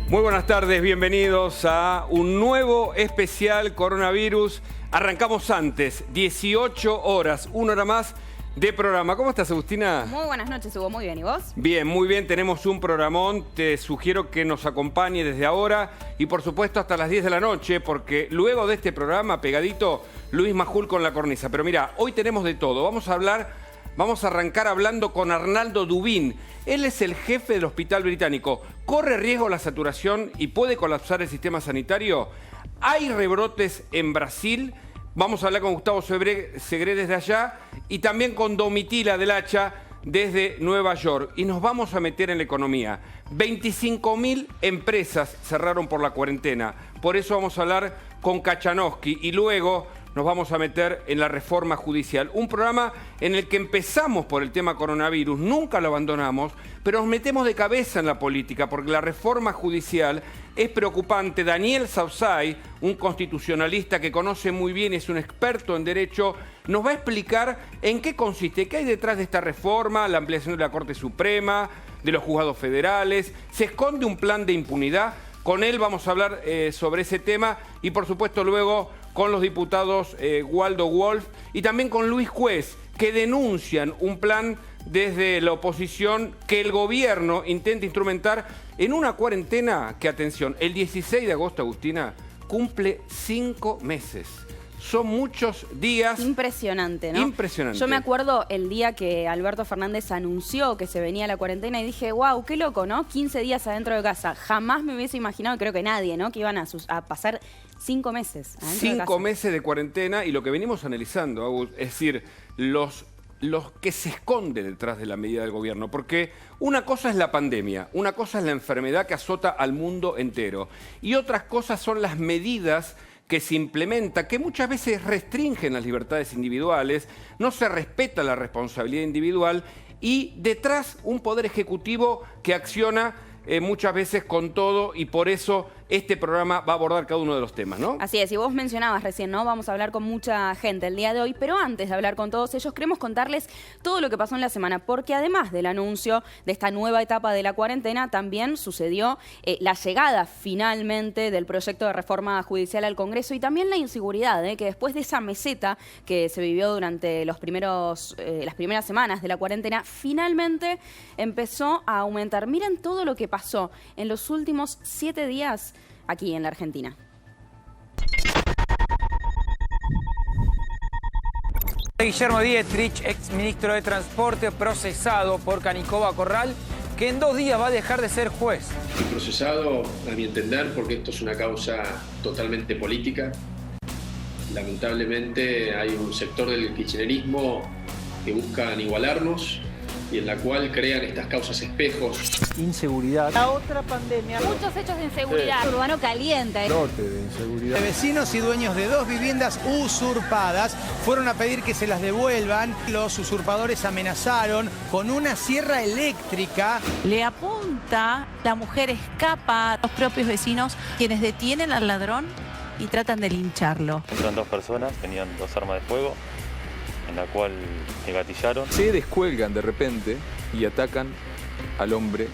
Muy buenas tardes, bienvenidos a un nuevo especial coronavirus. Arrancamos antes, 18 horas, una hora más de programa. ¿Cómo estás, Agustina? Muy buenas noches, Hugo. Muy bien. ¿Y vos? Bien, muy bien. Tenemos un programón. Te sugiero que nos acompañe desde ahora y, por supuesto, hasta las 10 de la noche, porque luego de este programa, pegadito, Luis Majul con la cornisa. Pero mira, hoy tenemos de todo. Vamos a arrancar hablando con Arnaldo Dubín. Él es el jefe del Hospital Británico. ¿Corre riesgo la saturación y puede colapsar el sistema sanitario? ¿Hay rebrotes en Brasil? Vamos a hablar con Gustavo Segré desde allá y también con Domitila del Hacha desde Nueva York. Y nos vamos a meter en la economía. 25.000 empresas cerraron por la cuarentena. Por eso vamos a hablar con Kachanowski y luego nos vamos a meter en la reforma judicial. Un programa en el que empezamos por el tema coronavirus, nunca lo abandonamos, pero nos metemos de cabeza en la política porque la reforma judicial es preocupante. Daniel Sauzay, un constitucionalista que conoce muy bien, es un experto en derecho, nos va a explicar en qué consiste, qué hay detrás de esta reforma, la ampliación de la Corte Suprema, de los juzgados federales. ¿Se esconde un plan de impunidad? Con él vamos a hablar sobre ese tema y, por supuesto, luego con los diputados Waldo Wolf y también con Luis Juez, que denuncian un plan desde la oposición que el gobierno intenta instrumentar en una cuarentena que, atención, el 16 de agosto, Agustina, cumple 5 meses. Son muchos días. Impresionante, ¿no? Impresionante. Yo me acuerdo el día que Alberto Fernández anunció que se venía la cuarentena y dije, wow, qué loco, ¿no? 15 días adentro de casa. Jamás me hubiese imaginado, creo que nadie, ¿no? Que iban a pasar 5 meses adentro de casa. 5 meses de cuarentena y lo que venimos analizando, Agus, es decir, los que se esconden detrás de la medida del gobierno. Porque una cosa es la pandemia, una cosa es la enfermedad que azota al mundo entero. Y otras cosas son las medidas que se implementa, que muchas veces restringen las libertades individuales, no se respeta la responsabilidad individual y detrás un poder ejecutivo que acciona muchas veces con todo y por eso este programa va a abordar cada uno de los temas, ¿no? Así es, y vos mencionabas recién, ¿no? Vamos a hablar con mucha gente el día de hoy, pero antes de hablar con todos ellos, queremos contarles todo lo que pasó en la semana, porque además del anuncio de esta nueva etapa de la cuarentena, también sucedió la llegada finalmente del proyecto de reforma judicial al Congreso y también la inseguridad, que después de esa meseta que se vivió durante las primeras semanas de la cuarentena, finalmente empezó a aumentar. Miren todo lo que pasó en los últimos 7 días aquí en la Argentina. Guillermo Dietrich, ex ministro de Transporte, procesado por Canicova Corral, que en 2 días va a dejar de ser juez. El procesado, a mi entender, porque esto es una causa totalmente política. Lamentablemente hay un sector del kirchnerismo que buscan igualarnos y en la cual crean estas causas espejos. Inseguridad. La otra pandemia. Muchos hechos de inseguridad. Urbano caliente. Brote de inseguridad. Vecinos y dueños de 2 viviendas usurpadas fueron a pedir que se las devuelvan. Los usurpadores amenazaron con una sierra eléctrica. Le apunta, la mujer escapa, los propios vecinos quienes detienen al ladrón y tratan de lincharlo. Entran 2 personas, tenían 2 armas de fuego, en la cual se gatillaron. Se descuelgan de repente y atacan al hombre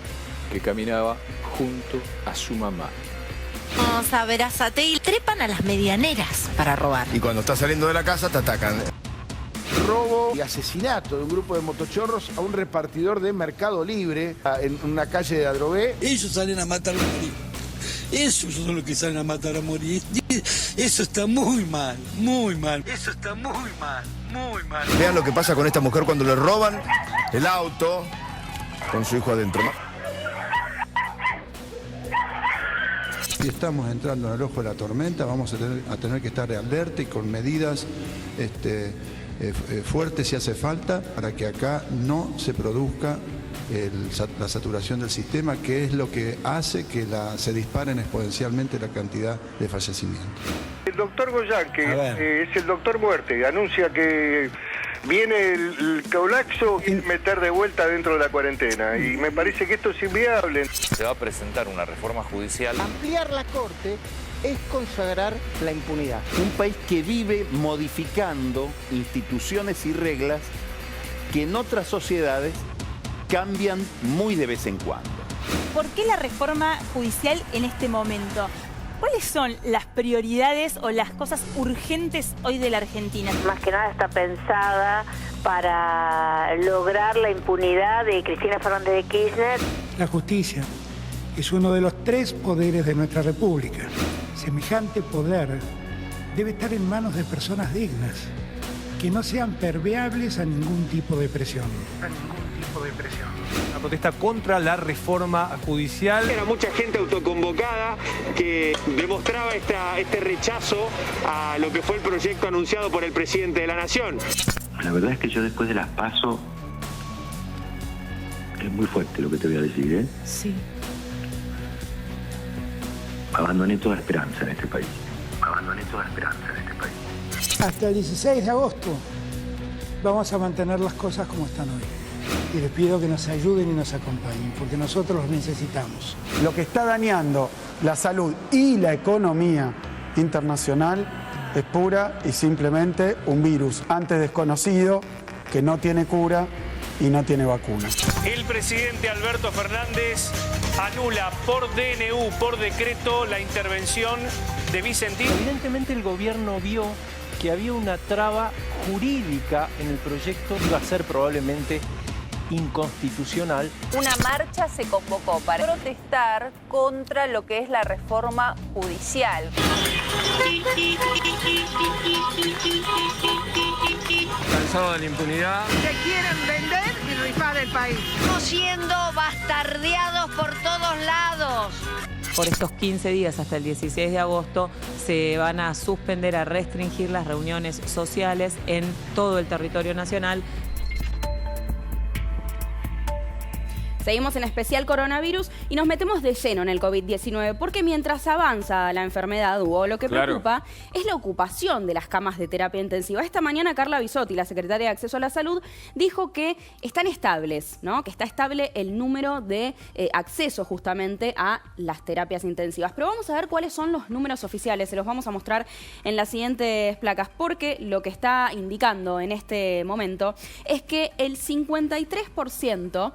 que caminaba junto a su mamá. Vamos a ver a Satey, trepan a las medianeras para robar. Y cuando estás saliendo de la casa te atacan. Robo y asesinato de un grupo de motochorros a un repartidor de Mercado Libre en una calle de Adrogué. Ellos salen a matar a morir. Esos son los que salen a matar a morir. Eso está muy mal, muy mal. Eso está muy mal, muy mal. Vean lo que pasa con esta mujer cuando le roban el auto con su hijo adentro. Si estamos entrando en el ojo de la tormenta, vamos a tener que estar alerta y con medidas fuertes si hace falta para que acá no se produzca la saturación del sistema, que es lo que hace que se disparen exponencialmente la cantidad de fallecimientos. El doctor Goyán, que es el doctor muerte, anuncia que viene el colapso y meter de vuelta dentro de la cuarentena. Y me parece que esto es inviable. Se va a presentar una reforma judicial. Ampliar la Corte es consagrar la impunidad. Un país que vive modificando instituciones y reglas que en otras sociedades cambian muy de vez en cuando. ¿Por qué la reforma judicial en este momento? ¿Cuáles son las prioridades o las cosas urgentes hoy de la Argentina? Más que nada está pensada para lograr la impunidad de Cristina Fernández de Kirchner. La justicia es uno de los 3 poderes de nuestra República. Semejante poder debe estar en manos de personas dignas, que no sean permeables a ningún tipo de presión. La protesta contra la reforma judicial. Era mucha gente autoconvocada que demostraba este rechazo a lo que fue el proyecto anunciado por el presidente de la Nación. La verdad es que yo después de las PASO, es muy fuerte lo que te voy a decir, ¿eh? Sí. Abandoné toda esperanza en este país. Hasta el 16 de agosto vamos a mantener las cosas como están hoy. Y les pido que nos ayuden y nos acompañen, porque nosotros los necesitamos. Lo que está dañando la salud y la economía internacional es pura y simplemente un virus antes desconocido que no tiene cura y no tiene vacuna. El presidente Alberto Fernández anula por DNU, por decreto, la intervención de Vicentín. Evidentemente el gobierno vio que había una traba jurídica en el proyecto que iba a ser probablemente inconstitucional. Una marcha se convocó para protestar contra lo que es la reforma judicial. Cansado de la impunidad. Que quieren vender y rifar el país. Estamos siendo bastardeados por todos lados. Por estos 15 días hasta el 16 de agosto se van a suspender, a restringir las reuniones sociales en todo el territorio nacional. Seguimos en especial coronavirus y nos metemos de lleno en el COVID-19 porque mientras avanza la enfermedad, Hugo, lo que preocupa es la ocupación de las camas de terapia intensiva. Esta mañana Carla Bisotti, la secretaria de Acceso a la Salud, dijo que están estables, ¿no? Que está estable el número de acceso justamente a las terapias intensivas. Pero vamos a ver cuáles son los números oficiales, se los vamos a mostrar en las siguientes placas, porque lo que está indicando en este momento es que el 53%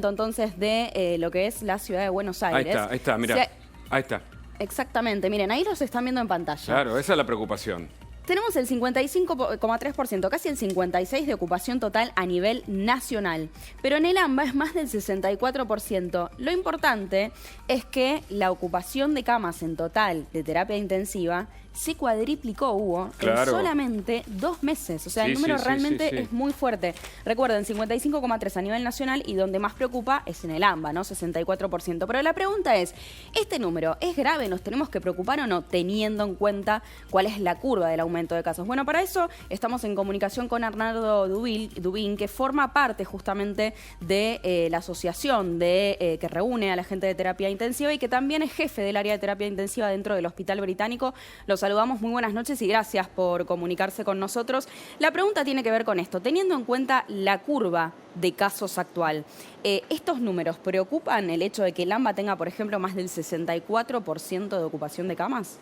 entonces de lo que es la ciudad de Buenos Aires. Ahí está, mira. Ahí está. Exactamente, miren, ahí los están viendo en pantalla. Claro, esa es la preocupación. Tenemos el 55,3%, casi el 56% de ocupación total a nivel nacional. Pero en el AMBA es más del 64%. Lo importante es que la ocupación de camas en total de terapia intensiva se cuadriplicó, Hugo, en solamente 2 meses. O sea, el número realmente es muy fuerte. Recuerden, 55,3% a nivel nacional y donde más preocupa es en el AMBA, ¿no? 64%. Pero la pregunta es, ¿este número es grave? ¿Nos tenemos que preocupar o no, teniendo en cuenta cuál es la curva del aumento de casos? Bueno, para eso estamos en comunicación con Arnaldo Dubín, que forma parte justamente de la asociación que reúne a la gente de terapia intensiva y que también es jefe del área de terapia intensiva dentro del Hospital Británico. Los saludamos, muy buenas noches y gracias por comunicarse con nosotros. La pregunta tiene que ver con esto, teniendo en cuenta la curva de casos actual, ¿estos números preocupan el hecho de que el AMBA tenga, por ejemplo, más del 64% de ocupación de camas?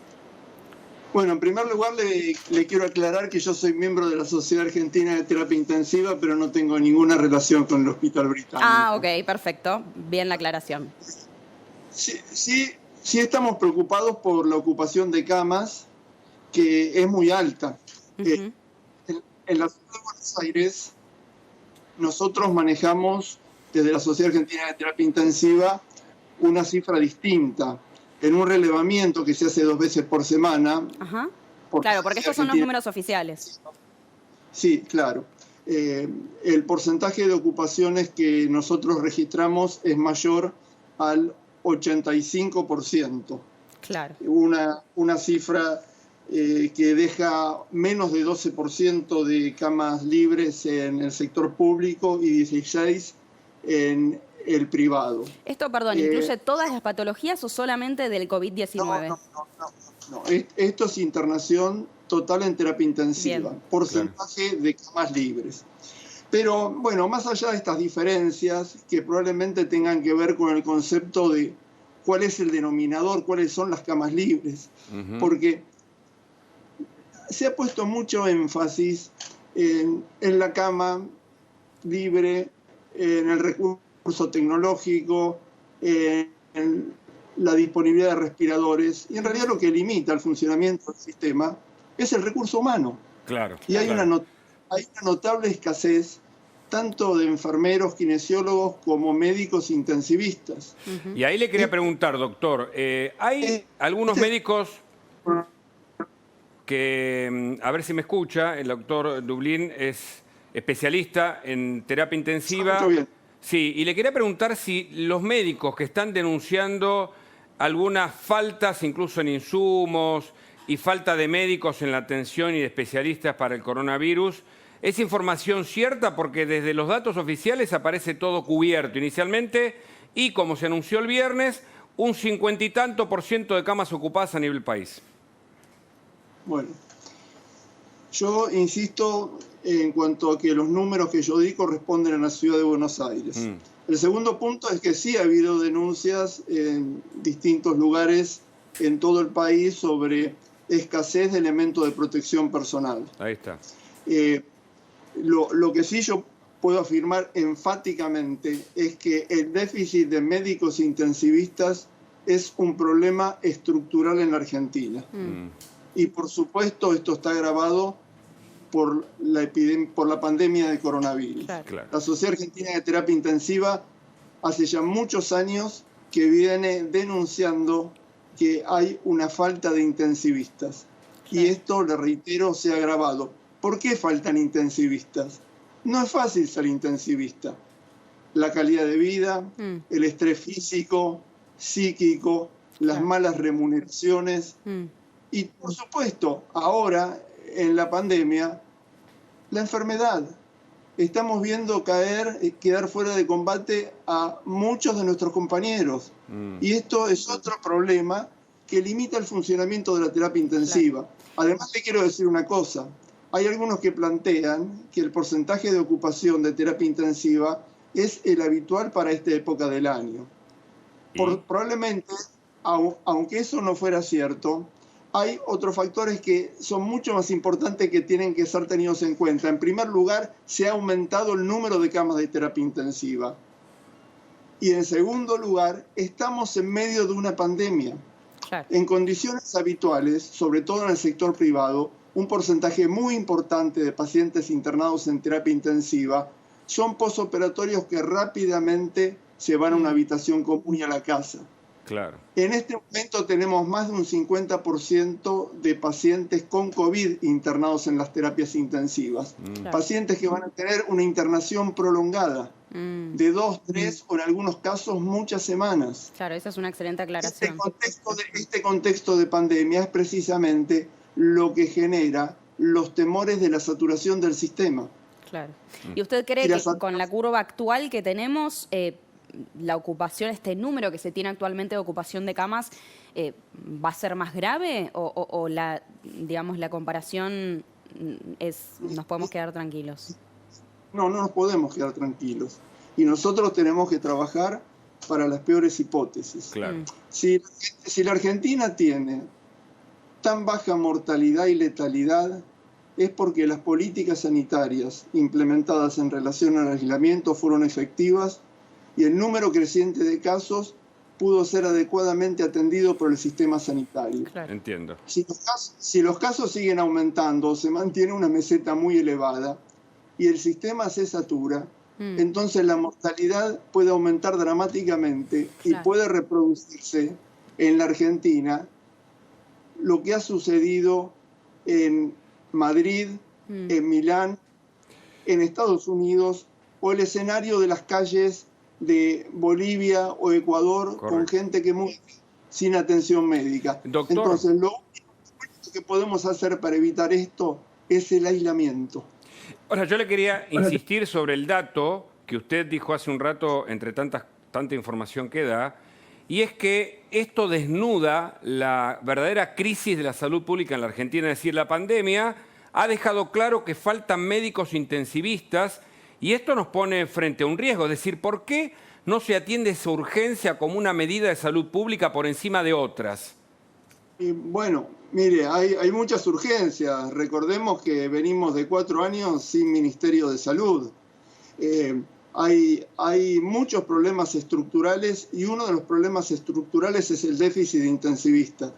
Bueno, en primer lugar le quiero aclarar que yo soy miembro de la Sociedad Argentina de Terapia Intensiva, pero no tengo ninguna relación con el Hospital Británico. Ah, ok, perfecto. Bien la aclaración. Sí estamos preocupados por la ocupación de camas, que es muy alta. En la ciudad de Buenos Aires, nosotros manejamos desde la Sociedad Argentina de Terapia Intensiva una cifra distinta. En un relevamiento que se hace 2 veces por semana. Ajá. Claro, porque estos son los números oficiales. Sí, claro. El porcentaje de ocupaciones que nosotros registramos es mayor al 85%. Claro. Una cifra que deja menos de 12% de camas libres en el sector público y 16% en el privado. Esto, perdón, ¿incluye todas las patologías o solamente del COVID-19? No. Esto es internación total en terapia intensiva, porcentaje de camas libres. Pero, bueno, más allá de estas diferencias, que probablemente tengan que ver con el concepto de cuál es el denominador, cuáles son las camas libres, porque se ha puesto mucho énfasis en la cama libre, en el recurso recurso tecnológico, en la disponibilidad de respiradores, y en realidad lo que limita el funcionamiento del sistema es el recurso humano. Claro. Y hay una notable escasez tanto de enfermeros, kinesiólogos, como médicos intensivistas. Y ahí le quería preguntar, doctor, hay algunos médicos que, a ver si me escucha, el doctor Dublín es especialista en terapia intensiva. Sí, y le quería preguntar si los médicos que están denunciando algunas faltas, incluso en insumos, y falta de médicos en la atención y de especialistas para el coronavirus, ¿es información cierta? Porque desde los datos oficiales aparece todo cubierto inicialmente y, como se anunció el viernes, un 50 y tanto % de camas ocupadas a nivel país. Bueno, yo insisto en cuanto a que los números que yo di corresponden a la ciudad de Buenos Aires. El segundo punto es que sí ha habido denuncias en distintos lugares en todo el país sobre escasez de elementos de protección personal. Ahí está. Lo que sí yo puedo afirmar enfáticamente es que el déficit de médicos intensivistas es un problema estructural en la Argentina. Y por supuesto esto está agravado por la pandemia de coronavirus. Claro. La Sociedad Argentina de Terapia Intensiva hace ya muchos años que viene denunciando que hay una falta de intensivistas. Y esto, le reitero, se ha agravado. ¿Por qué faltan intensivistas? No es fácil ser intensivista. La calidad de vida, el estrés físico, psíquico, las malas remuneraciones. Y, por supuesto, ahora, en la pandemia, la enfermedad. Estamos viendo quedar fuera de combate a muchos de nuestros compañeros. Y esto es otro problema que limita el funcionamiento de la terapia intensiva. Además, le quiero decir una cosa. Hay algunos que plantean que el porcentaje de ocupación de terapia intensiva es el habitual para esta época del año. Probablemente, aunque eso no fuera cierto, hay otros factores que son mucho más importantes que tienen que ser tenidos en cuenta. En primer lugar, se ha aumentado el número de camas de terapia intensiva. Y en segundo lugar, estamos en medio de una pandemia. En condiciones habituales, sobre todo en el sector privado, un porcentaje muy importante de pacientes internados en terapia intensiva son posoperatorios que rápidamente se van a una habitación común y a la casa. Claro. En este momento tenemos más de un 50% de pacientes con COVID internados en las terapias intensivas. Pacientes que van a tener una internación prolongada de 2, 3 o en algunos casos muchas semanas. Claro, esa es una excelente aclaración. Este contexto de pandemia es precisamente lo que genera los temores de la saturación del sistema. Claro. ¿Y usted cree que con la curva actual que tenemos, la ocupación, este número que se tiene actualmente de ocupación de camas, va a ser más grave o la comparación nos podemos quedar tranquilos? No nos podemos quedar tranquilos. Y nosotros tenemos que trabajar para las peores hipótesis. Claro. Si la Argentina tiene tan baja mortalidad y letalidad, es porque las políticas sanitarias implementadas en relación al aislamiento fueron efectivas y el número creciente de casos pudo ser adecuadamente atendido por el sistema sanitario. Claro. Entiendo. Si los casos siguen aumentando, se mantiene una meseta muy elevada y el sistema se satura, entonces la mortalidad puede aumentar dramáticamente y puede reproducirse en la Argentina lo que ha sucedido en Madrid, en Milán, en Estados Unidos, o el escenario de las calles de Bolivia o Ecuador. Correcto. Con gente que muere sin atención médica. Doctor. Entonces, lo único que podemos hacer para evitar esto es el aislamiento. Ahora, yo le quería insistir sobre el dato que usted dijo hace un rato, entre tanta información que da, y es que esto desnuda la verdadera crisis de la salud pública en la Argentina. Es decir, la pandemia ha dejado claro que faltan médicos intensivistas y esto nos pone frente a un riesgo. Es decir, ¿por qué no se atiende esa urgencia como una medida de salud pública por encima de otras? Bueno, mire, hay muchas urgencias. Recordemos que venimos de 4 años sin Ministerio de Salud. hay muchos problemas estructurales y uno de los problemas estructurales es el déficit de intensivistas.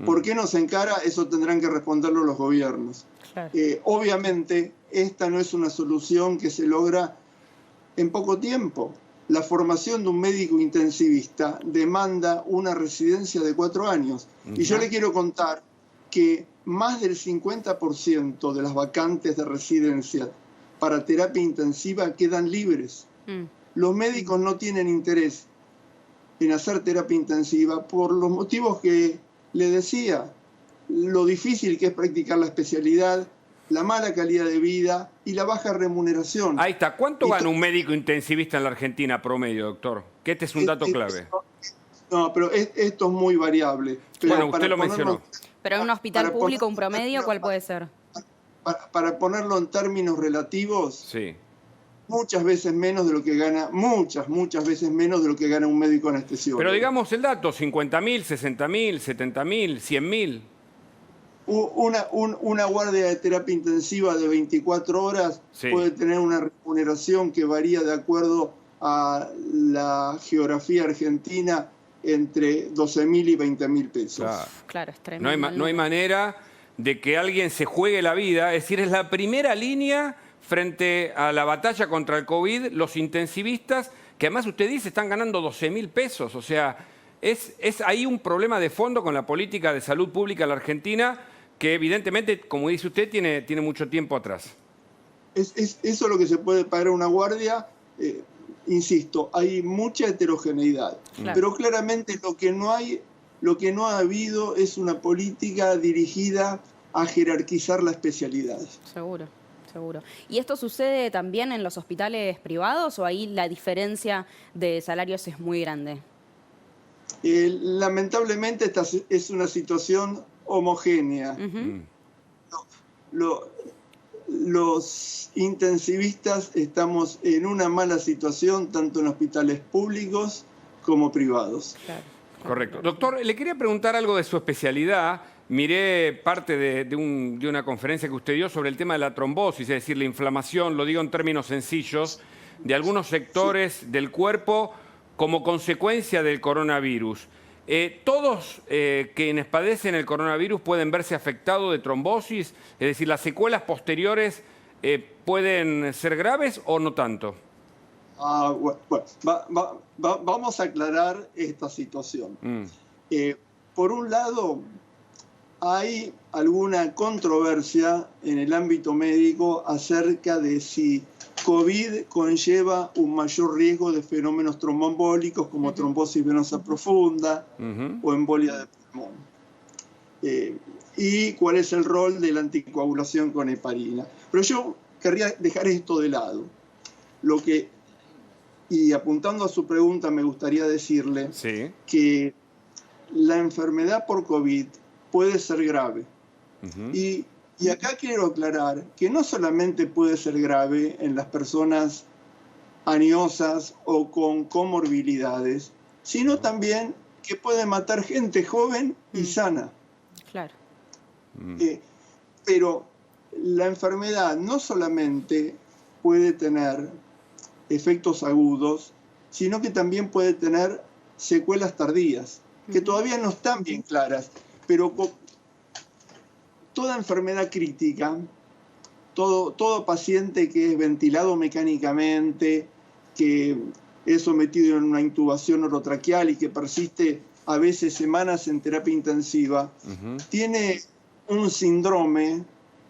¿Por qué nos encara? Eso tendrán que responderlo los gobiernos. Claro. Obviamente, esta no es una solución que se logra en poco tiempo. La formación de un médico intensivista demanda una residencia de 4 años. Y yo le quiero contar que más del 50% de las vacantes de residencia para terapia intensiva quedan libres. Los médicos no tienen interés en hacer terapia intensiva por los motivos que le decía, lo difícil que es practicar la especialidad, la mala calidad de vida y la baja remuneración. Ahí está. ¿Cuánto gana un médico intensivista en la Argentina promedio, doctor? Que este es un dato clave. No, pero esto es muy variable. Pero bueno, usted lo mencionó. Pero en un hospital público, un promedio, ¿cuál puede ser? Para ponerlo en términos relativos, sí, muchas veces menos de lo que gana, muchas veces menos de lo que gana un médico anestesiólogo. Pero digamos el dato, 50.000, 60.000, 70.000, 100.000. Una guardia de terapia intensiva de 24 horas puede tener una remuneración que varía de acuerdo a la geografía argentina entre 12.000 y 20.000 pesos. Claro, es tremendo. No hay manera de que alguien se juegue la vida. Es decir, es la primera línea frente a la batalla contra el COVID, los intensivistas, que además usted dice están ganando 12.000 pesos. O sea, es ahí un problema de fondo con la política de salud pública en la Argentina que evidentemente, como dice usted, tiene mucho tiempo atrás. Eso es lo que se puede pagar a una guardia. Insisto, hay mucha heterogeneidad. Claro. Pero claramente lo que no ha habido es una política dirigida a jerarquizar la especialidad. Seguro. ¿Y esto sucede también en los hospitales privados o ahí la diferencia de salarios es muy grande? Lamentablemente esta es una situación homogénea. Los intensivistas estamos en una mala situación tanto en hospitales públicos como privados. Claro. Correcto. Doctor, le quería preguntar algo de su especialidad. Miré parte de una conferencia que usted dio sobre el tema de la trombosis, es decir, la inflamación, lo digo en términos sencillos, de algunos sectores del cuerpo como consecuencia del coronavirus. ¿Todos quienes padecen el coronavirus pueden verse afectados de trombosis? Es decir, ¿las secuelas posteriores pueden ser graves o no tanto? Vamos a aclarar esta situación. Por un lado, hay alguna controversia en el ámbito médico acerca de si COVID conlleva un mayor riesgo de fenómenos tromboembólicos como trombosis venosa profunda o embolia de pulmón. Y cuál es el rol de la anticoagulación con heparina. Pero yo querría dejar esto de lado. Y apuntando a su pregunta, me gustaría decirle que la enfermedad por COVID puede ser grave. Y acá quiero aclarar que no solamente puede ser grave en las personas añosas o con comorbilidades, sino también que puede matar gente joven y sana. Claro. Pero la enfermedad no solamente puede tener efectos agudos, sino que también puede tener secuelas tardías, que todavía no están bien claras, pero toda enfermedad crítica, todo paciente que es ventilado mecánicamente, que es sometido en una intubación orotraqueal y que persiste a veces semanas en terapia intensiva, tiene un síndrome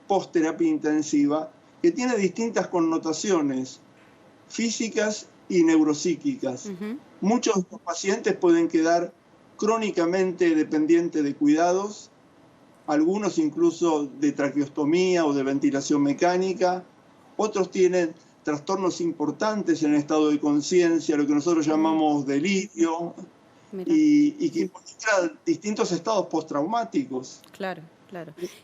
post-terapia intensiva que tiene distintas connotaciones físicas y neuropsíquicas. Muchos de los pacientes pueden quedar crónicamente dependientes de cuidados, algunos incluso de traqueostomía o de ventilación mecánica, otros tienen trastornos importantes en el estado de conciencia, lo que nosotros llamamos delirio, y que involucra distintos estados postraumáticos. Claro.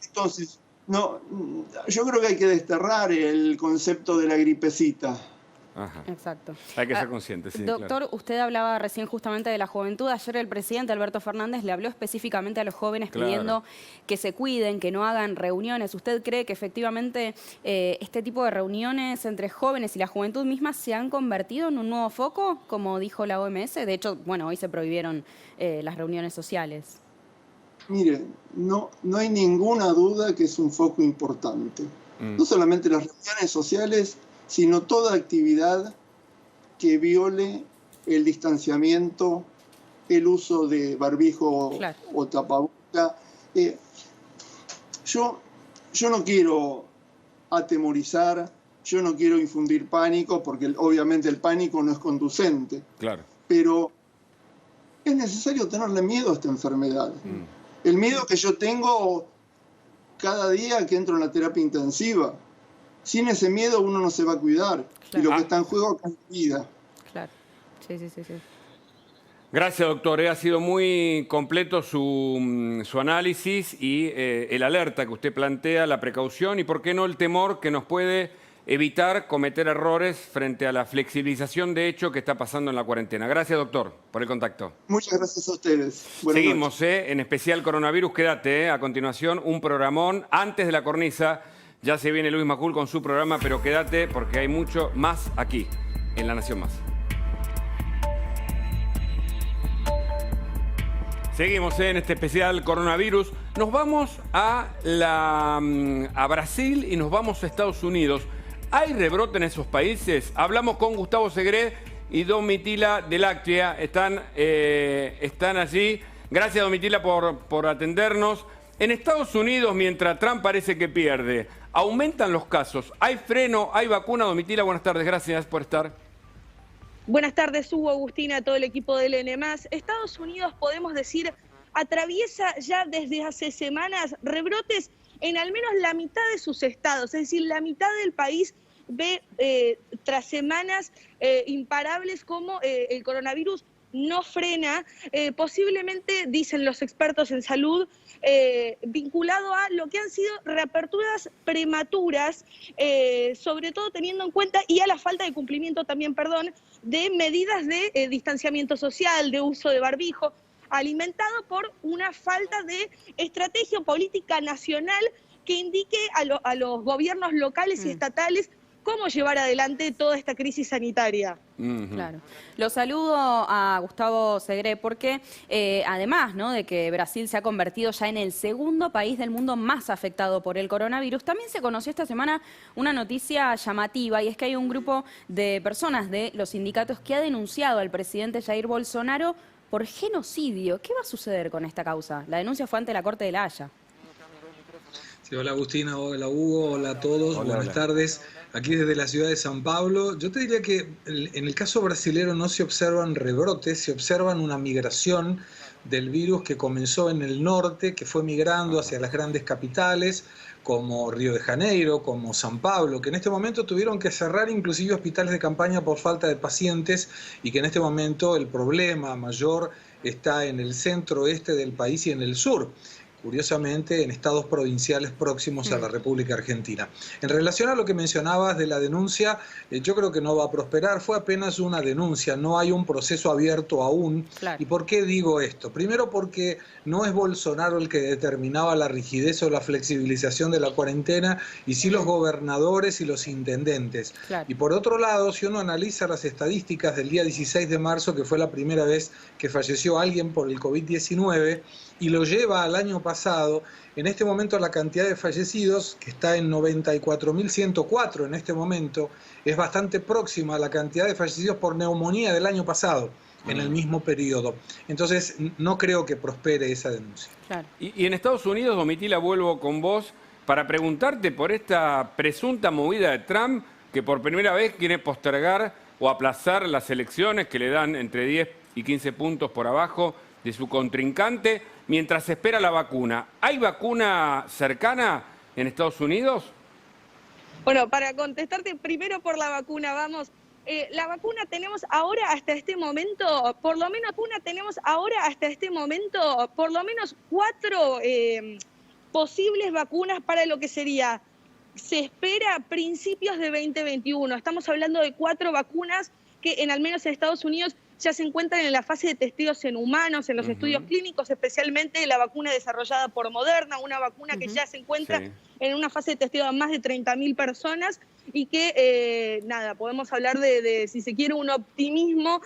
Entonces, yo creo que hay que desterrar el concepto de la gripecita. Ajá. Exacto. Hay que ser consciente, sí. Doctor, claro. usted hablaba recién justamente de la juventud. Ayer el presidente Alberto Fernández le habló específicamente a los jóvenes pidiendo que se cuiden, que no hagan reuniones. ¿Usted cree que efectivamente este tipo de reuniones entre jóvenes y la juventud misma se han convertido en un nuevo foco, como dijo la OMS? De hecho, bueno, hoy se prohibieron las reuniones sociales. Mire, no hay ninguna duda que es un foco importante. No solamente las reuniones sociales, sino toda actividad que viole el distanciamiento, el uso de barbijo o tapaboca. Yo no quiero atemorizar, yo no quiero infundir pánico, porque obviamente el pánico no es conducente. Claro. Pero es necesario tenerle miedo a esta enfermedad. El miedo que yo tengo cada día que entro en la terapia intensiva. Sin ese miedo uno no se va a cuidar. Y lo que está en juego es la vida. Claro. Sí. Gracias, doctor. Ha sido muy completo su análisis y el alerta que usted plantea, la precaución y, por qué no, el temor que nos puede evitar cometer errores frente a la flexibilización de hecho que está pasando en la cuarentena. Gracias, doctor, por el contacto. Muchas gracias a ustedes. Seguimos, en especial coronavirus. Quédate, a continuación un programón antes de la cornisa. Ya se viene Luis Majul con su programa, pero quédate porque hay mucho más aquí, en La Nación Más. Seguimos en este especial coronavirus. Nos vamos a Brasil y nos vamos a Estados Unidos. ¿Hay rebrote en esos países? Hablamos con Gustavo Segre y Domitila Delactia. Están allí. Gracias, Domitila, por atendernos. En Estados Unidos, mientras Trump parece que pierde, aumentan los casos. ¿Hay freno? ¿Hay vacuna? Domitila, buenas tardes. Gracias por estar. Buenas tardes, Hugo, Agustina, a todo el equipo del N+. Estados Unidos, podemos decir, atraviesa ya desde hace semanas rebrotes en al menos la mitad de sus estados. Es decir, la mitad del país ve tras semanas imparables como el coronavirus no frena, posiblemente, dicen los expertos en salud, vinculado a lo que han sido reaperturas prematuras, sobre todo teniendo en cuenta, y a la falta de cumplimiento también, de medidas de distanciamiento social, de uso de barbijo, alimentado por una falta de estrategia política nacional que indique a los gobiernos locales y estatales cómo llevar adelante toda esta crisis sanitaria. Claro. Lo saludo a Gustavo Segre porque además, ¿no?, de que Brasil se ha convertido ya en el segundo país del mundo más afectado por el coronavirus, también se conoció esta semana una noticia llamativa, y es que hay un grupo de personas de los sindicatos que ha denunciado al presidente Jair Bolsonaro por genocidio. ¿Qué va a suceder con esta causa? La denuncia fue ante la Corte de La Haya. Sí, hola Agustina, hola Hugo, hola a todos, buenas tardes. Aquí desde la ciudad de San Pablo, yo te diría que en el caso brasilero no se observan rebrotes, se observan una migración del virus que comenzó en el norte, que fue migrando hacia las grandes capitales, como Río de Janeiro, como San Pablo, que en este momento tuvieron que cerrar inclusive hospitales de campaña por falta de pacientes, y que en este momento el problema mayor está en el centro-oeste del país y en el sur. Curiosamente, en estados provinciales próximos a la República Argentina. En relación a lo que mencionabas de la denuncia, yo creo que no va a prosperar. Fue apenas una denuncia, no hay un proceso abierto aún. Claro. ¿Y por qué digo esto? Primero, porque no es Bolsonaro el que determinaba la rigidez o la flexibilización de la cuarentena, y sí los gobernadores y los intendentes. Claro. Y por otro lado, si uno analiza las estadísticas del día 16 de marzo, que fue la primera vez que falleció alguien por el COVID-19, y lo lleva al año pasado, en este momento la cantidad de fallecidos, que está en 94.104 en este momento, es bastante próxima a la cantidad de fallecidos por neumonía del año pasado, en el mismo periodo. Entonces, no creo que prospere esa denuncia. Claro. Y en Estados Unidos, Domitila, vuelvo con vos para preguntarte por esta presunta movida de Trump, que por primera vez quiere postergar o aplazar las elecciones que le dan entre 10 y 15 puntos por abajo de su contrincante, mientras se espera la vacuna. ¿Hay vacuna cercana en Estados Unidos? Bueno, para contestarte primero por la vacuna, vamos. La vacuna tenemos ahora hasta este momento, por lo menos 4 posibles vacunas para lo que sería se espera principios de 2021. Estamos hablando de 4 vacunas que al menos en Estados Unidos ya se encuentran en la fase de testeos en humanos, en los estudios clínicos, especialmente la vacuna desarrollada por Moderna, una vacuna que ya se encuentra en una fase de testeo a más de 30.000 personas y que, podemos hablar de, si se quiere, un optimismo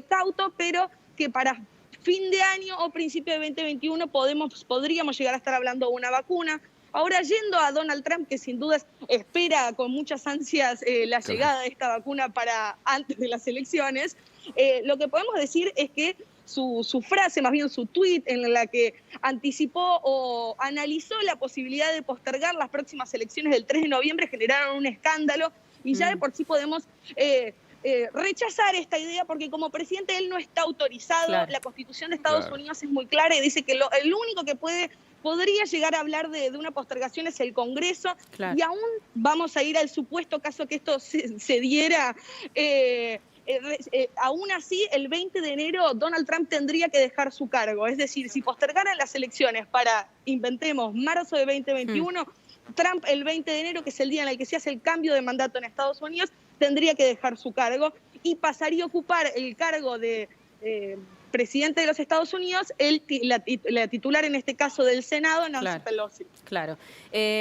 cauto, pero que para fin de año o principio de 2021 podríamos llegar a estar hablando de una vacuna. Ahora, yendo a Donald Trump, que sin dudas espera con muchas ansias la llegada de esta vacuna para antes de las elecciones, lo que podemos decir es que su frase, más bien su tuit, en la que anticipó o analizó la posibilidad de postergar las próximas elecciones del 3 de noviembre, generaron un escándalo y ya de por sí podemos rechazar esta idea porque como presidente él no está autorizado. Claro. La Constitución de Estados Unidos es muy clara y dice que el único que podría llegar a hablar de una postergación es el Congreso. Claro. Y aún vamos a ir al supuesto caso que esto se diera. Aún así, el 20 de enero Donald Trump tendría que dejar su cargo. Es decir, si postergaran las elecciones para, inventemos, marzo de 2021, Trump el 20 de enero, que es el día en el que se hace el cambio de mandato en Estados Unidos, tendría que dejar su cargo y pasaría a ocupar el cargo de presidente de los Estados Unidos, la titular en este caso del Senado, Nancy Pelosi. Claro.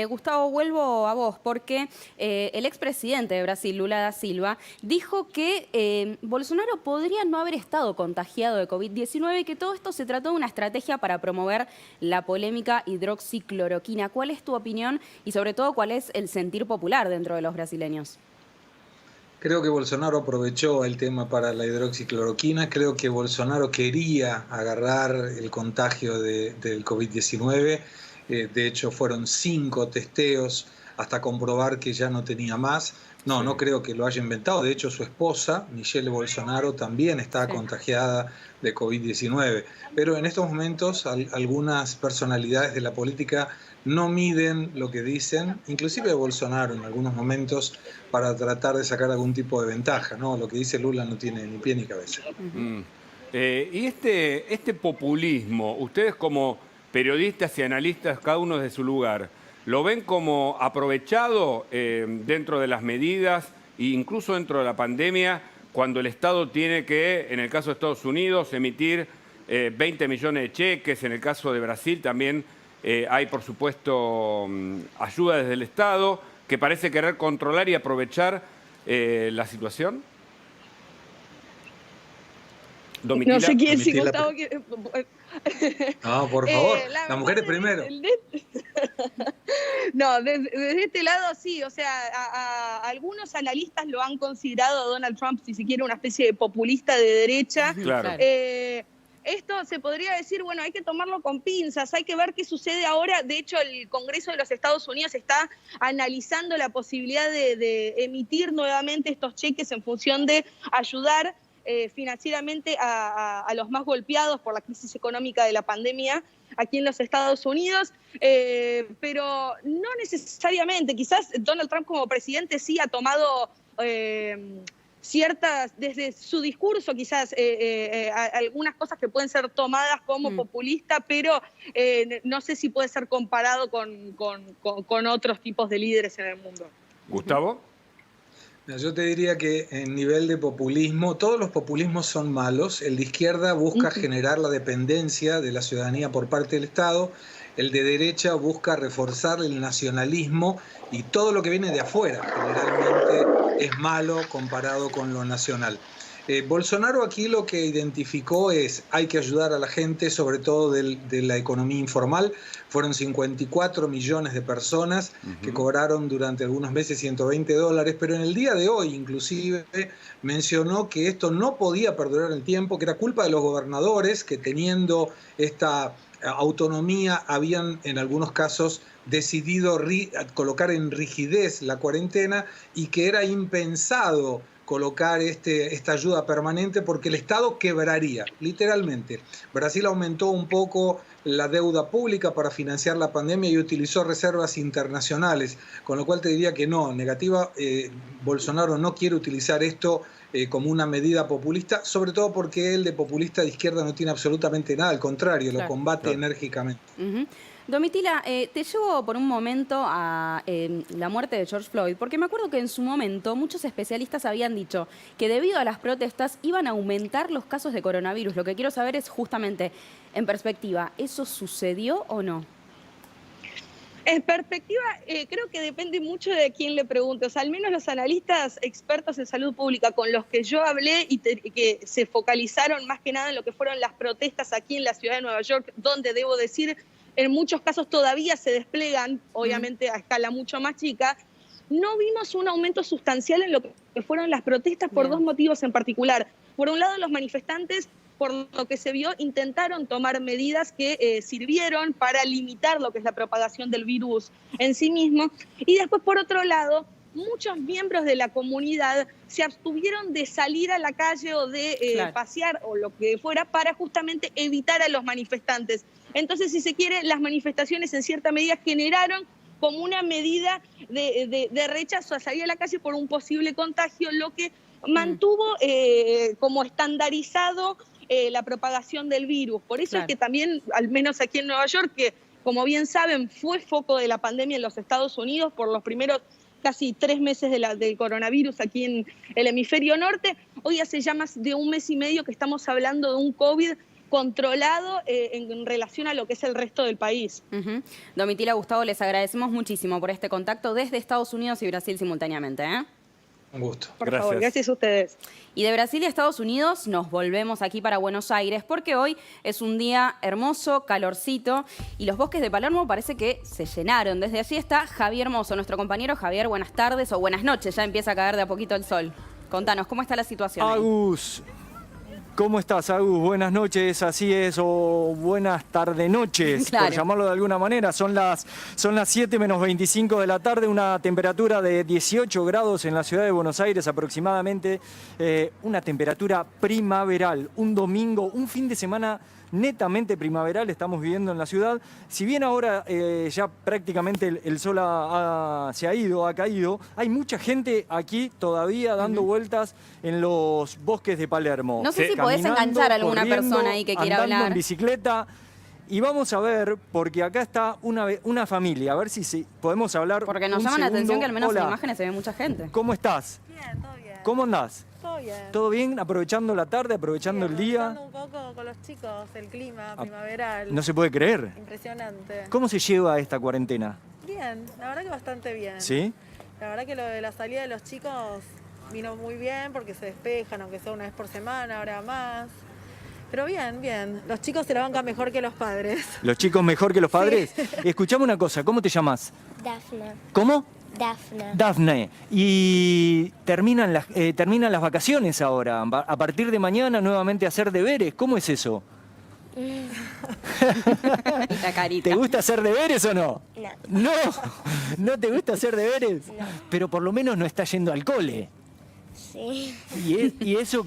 Gustavo, vuelvo a vos, porque el expresidente de Brasil, Lula da Silva, dijo que Bolsonaro podría no haber estado contagiado de COVID-19 y que todo esto se trató de una estrategia para promover la polémica hidroxicloroquina. ¿Cuál es tu opinión y sobre todo cuál es el sentir popular dentro de los brasileños? Creo que Bolsonaro aprovechó el tema para la hidroxicloroquina. Creo que Bolsonaro quería agarrar el contagio del COVID-19. De hecho, fueron 5 testeos hasta comprobar que ya no tenía más. No creo que lo haya inventado. De hecho, su esposa, Michelle Bolsonaro, también está contagiada de COVID-19. Pero en estos momentos algunas personalidades de la política no miden lo que dicen, inclusive Bolsonaro en algunos momentos, para tratar de sacar algún tipo de ventaja, ¿no? Lo que dice Lula no tiene ni pie ni cabeza. Y este populismo, ustedes como periodistas y analistas, cada uno desde su lugar, ¿lo ven como aprovechado dentro de las medidas e incluso dentro de la pandemia, cuando el Estado tiene que, en el caso de Estados Unidos, emitir 20 millones de cheques, en el caso de Brasil también hay, por supuesto, ayuda desde el Estado, que parece querer controlar y aprovechar la situación? No sé quién es Gustavo. No, por favor, las mujeres primero. No, desde este lado sí, o sea, algunos analistas lo han considerado a Donald Trump, si se quiere, una especie de populista de derecha. Claro. Esto se podría decir, bueno, hay que tomarlo con pinzas, hay que ver qué sucede ahora. De hecho, el Congreso de los Estados Unidos está analizando la posibilidad de emitir nuevamente estos cheques en función de ayudar financieramente a los más golpeados por la crisis económica de la pandemia aquí en los Estados Unidos, pero no necesariamente. Quizás Donald Trump como presidente sí ha tomado desde su discurso quizás algunas cosas que pueden ser tomadas como populista, pero no sé si puede ser comparado con otros tipos de líderes en el mundo. ¿Gustavo? Yo te diría que en nivel de populismo, todos los populismos son malos. El de izquierda busca generar la dependencia de la ciudadanía por parte del Estado. El de derecha busca reforzar el nacionalismo y todo lo que viene de afuera generalmente es malo comparado con lo nacional. Bolsonaro aquí lo que identificó es hay que ayudar a la gente, sobre todo de la economía informal. Fueron 54 millones de personas que cobraron durante algunos meses $120, pero en el día de hoy inclusive mencionó que esto no podía perdurar en el tiempo, que era culpa de los gobernadores que teniendo esta autonomía habían en algunos casos decidido colocar en rigidez la cuarentena y que era impensado colocar esta ayuda permanente porque el Estado quebraría, literalmente. Brasil aumentó un poco la deuda pública para financiar la pandemia y utilizó reservas internacionales, con lo cual te diría que no, negativa, Bolsonaro no quiere utilizar esto como una medida populista, sobre todo porque él de populista de izquierda no tiene absolutamente nada, al contrario, lo combate enérgicamente. Domitila, te llevo por un momento a la muerte de George Floyd, porque me acuerdo que en su momento muchos especialistas habían dicho que debido a las protestas iban a aumentar los casos de coronavirus. Lo que quiero saber es justamente, en perspectiva, ¿eso sucedió o no? En perspectiva, creo que depende mucho de quién le pregunte. O sea, al menos los analistas expertos en salud pública con los que yo hablé y que se focalizaron más que nada en lo que fueron las protestas aquí en la ciudad de Nueva York, donde debo decir, en muchos casos todavía se desplegan, obviamente a escala mucho más chica, no vimos un aumento sustancial en lo que fueron las protestas por dos motivos en particular. Por un lado, los manifestantes, por lo que se vio, intentaron tomar medidas que sirvieron para limitar lo que es la propagación del virus en sí mismo. Y después, por otro lado, muchos miembros de la comunidad se abstuvieron de salir a la calle o de pasear o lo que fuera para justamente evitar a los manifestantes. Entonces, si se quiere, las manifestaciones en cierta medida generaron como una medida de rechazo a salir a la calle por un posible contagio, lo que mantuvo como estandarizado la propagación del virus. Por eso es que también, al menos aquí en Nueva York, que como bien saben fue foco de la pandemia en los Estados Unidos por los primeros casi 3 meses del coronavirus aquí en el hemisferio norte, hoy hace ya más de 1 mes y medio que estamos hablando de un COVID controlado en relación a lo que es el resto del país. Domitila, Gustavo, les agradecemos muchísimo por este contacto desde Estados Unidos y Brasil simultáneamente. Un gusto. Por favor, gracias a ustedes. Y de Brasil y Estados Unidos nos volvemos aquí para Buenos Aires porque hoy es un día hermoso, calorcito y los bosques de Palermo parece que se llenaron. Desde allí está Javier Mozo, nuestro compañero. Javier, buenas tardes o buenas noches, ya empieza a caer de a poquito el sol. Contanos, ¿cómo está la situación ahí? Agus, ¿cómo estás, Agus? Buenas noches, así es, o buenas tarde-noches, por llamarlo de alguna manera. Son las 7 menos 25 de la tarde, una temperatura de 18 grados en la ciudad de Buenos Aires aproximadamente, una temperatura primaveral, un domingo, un fin de semana netamente primaveral estamos viviendo en la ciudad. Si bien ahora ya prácticamente el sol se ha ido, ha caído, hay mucha gente aquí todavía dando vueltas en los bosques de Palermo. No sé si podés enganchar a alguna persona ahí que quiera hablar. En bicicleta. Y vamos a ver, porque acá está una familia, a ver si podemos hablar. Porque nos llama la atención que al menos en imágenes se ve mucha gente. ¿Cómo estás? Bien, todo bien. ¿Cómo andás? Todo bien. ¿Todo bien? ¿Aprovechando la tarde, aprovechando el día? Aprovechando un poco con los chicos, el clima primaveral. No se puede creer. Impresionante. ¿Cómo se lleva esta cuarentena? Bien, la verdad que bastante bien. ¿Sí? La verdad que lo de la salida de los chicos vino muy bien porque se despejan, aunque sea una vez por semana, ahora más. Pero bien, bien. Los chicos se la bancan mejor que los padres. ¿Los chicos mejor que los padres? Sí. Escuchame una cosa, ¿cómo te llamas? Dafne. ¿Cómo? Dafne. Dafne. Y terminan las vacaciones ahora. A partir de mañana nuevamente hacer deberes. ¿Cómo es eso? La carita. ¿Te gusta hacer deberes o no? No. ¿No te gusta hacer deberes? No. Pero por lo menos no estás yendo al cole. Sí. ¿Y eso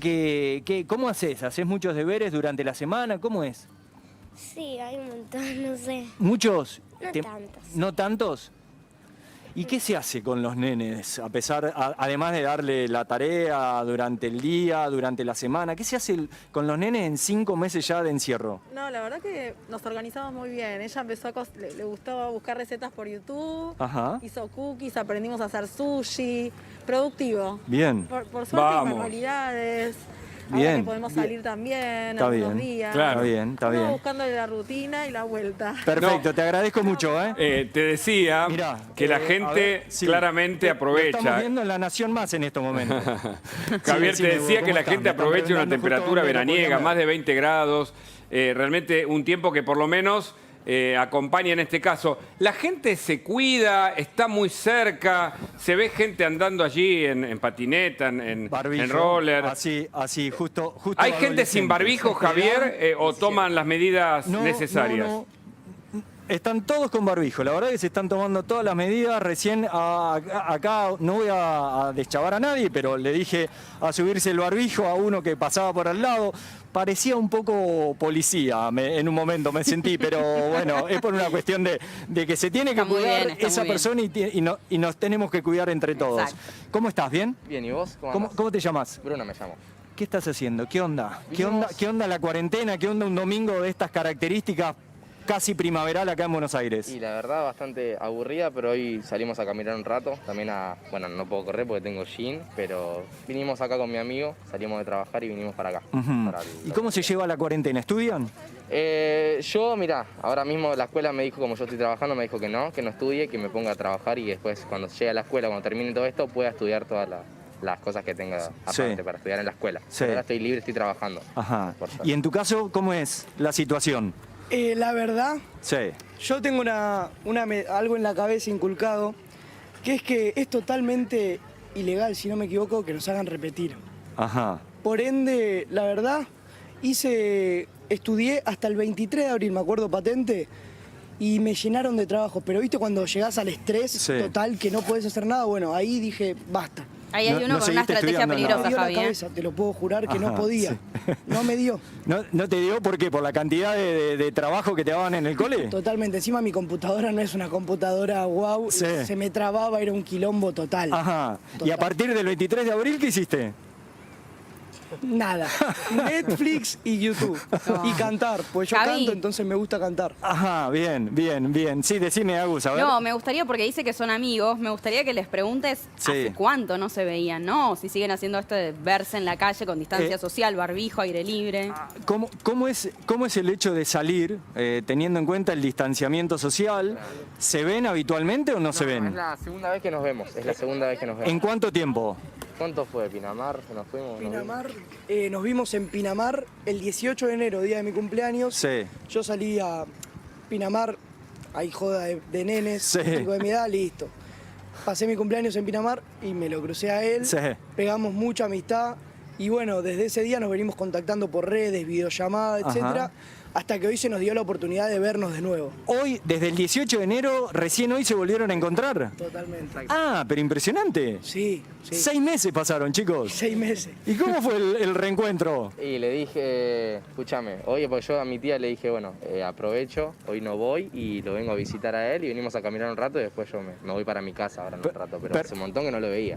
cómo haces? ¿Haces muchos deberes durante la semana? ¿Cómo es? Sí, hay un montón, no sé. ¿Muchos? No tantos. ¿No tantos? ¿Y qué se hace con los nenes? Además de darle la tarea durante el día, durante la semana, ¿qué se hace con los nenes en 5 meses ya de encierro? No, la verdad que nos organizamos muy bien. Ella empezó le gustó buscar recetas por YouTube, hizo cookies, aprendimos a hacer sushi, productivo. Bien. Por suerte hay manualidades. Bien. Ahora que podemos salir también algunos días. Claro, está bien. Buscándole la rutina y la vuelta. Perfecto, te agradezco mucho. Te decía que la gente claramente aprovecha. Estamos viendo en La Nación Más en estos momentos. Javier, te decía que la gente aprovecha una temperatura veraniega, más de 20 grados. Realmente un tiempo que por lo menos acompaña en este caso. La gente se cuida, está muy cerca, se ve gente andando allí en patineta, en roller. Así, justo. ¿Hay gente sin barbijo, Javier, o toman las medidas necesarias? No. Están todos con barbijo, la verdad que se están tomando todas las medidas. Recién acá no voy a deschavar a nadie, pero le dije a subirse el barbijo a uno que pasaba por al lado. Parecía un poco policía en un momento, me sentí, pero bueno, es por una cuestión de que se tiene que cuidar esa persona y nos tenemos que cuidar entre todos. Exacto. ¿Cómo estás? ¿Bien? Bien, ¿y vos? ¿Cómo te llamas? Bruno me llamo. ¿Qué estás haciendo? ¿Qué onda? ¿Qué onda la cuarentena? ¿Qué onda un domingo de estas características casi primaveral acá en Buenos Aires? Y la verdad bastante aburrida, pero hoy salimos a caminar un rato. También bueno, no puedo correr porque tengo jean, pero vinimos acá con mi amigo, salimos de trabajar y vinimos para acá. ¿Y cómo se lleva la cuarentena? ¿Estudian? Yo, mira, ahora mismo la escuela me dijo, como yo estoy trabajando, me dijo que no estudie, que me ponga a trabajar y después cuando llegue a la escuela, cuando termine todo esto, pueda estudiar todas las cosas que tenga aparte para estudiar en la escuela. Pero ahora estoy libre, estoy trabajando. Ajá. ¿Y en tu caso, cómo es la situación? La verdad, yo tengo algo en la cabeza inculcado, que es que es totalmente ilegal, si no me equivoco, que nos hagan repetir. Ajá. Por ende, la verdad, estudié hasta el 23 de abril, me acuerdo patente, y me llenaron de trabajo. Pero viste cuando llegás al estrés total, que no podés hacer nada, bueno, ahí dije, basta. Ahí hay uno con una estrategia peligrosa, me dio Javi. La cabeza, te lo puedo jurar que no podía. No me dio. ¿No te dio por qué? ¿Por la cantidad de trabajo que te daban en el cole? Totalmente. Encima mi computadora no es una computadora wow. Se me trababa, era un quilombo total. Ajá. Total. ¿Y a partir del 23 de abril qué hiciste? Nada. Netflix y YouTube. Y cantar. Pues yo canto, entonces me gusta cantar. Ajá, bien. Sí, decime, Agus, a ver. No, me gustaría, porque dice que son amigos, me gustaría que les preguntes hace cuánto no se veían, ¿no? Si siguen haciendo esto de verse en la calle con distancia social, barbijo, aire libre. ¿Cómo es el hecho de salir, teniendo en cuenta el distanciamiento social? ¿Se ven habitualmente o no se ven? Es la segunda vez que nos vemos, ¿En cuánto tiempo? ¿Cuánto fue? ¿Pinamar? ¿Nos fuimos? Pinamar, nos vimos en Pinamar el 18 de enero, día de mi cumpleaños. Yo salí a Pinamar, ahí joda de nenes, chico de mi edad, listo. Pasé mi cumpleaños en Pinamar y me lo crucé a él. Pegamos mucha amistad y bueno, desde ese día nos venimos contactando por redes, videollamadas, etcétera. Hasta que hoy se nos dio la oportunidad de vernos de nuevo. Hoy, desde el 18 de enero, recién hoy se volvieron a encontrar. Totalmente. Ah, pero impresionante. Sí. 6 meses pasaron, chicos. 6 meses. ¿Y cómo fue el reencuentro? Y le dije, escúchame, oye, porque yo a mi tía le dije, bueno, aprovecho, hoy no voy y lo vengo a visitar a él y venimos a caminar un rato y después yo me voy para mi casa ahora en un rato, pero hace un montón que no lo veía.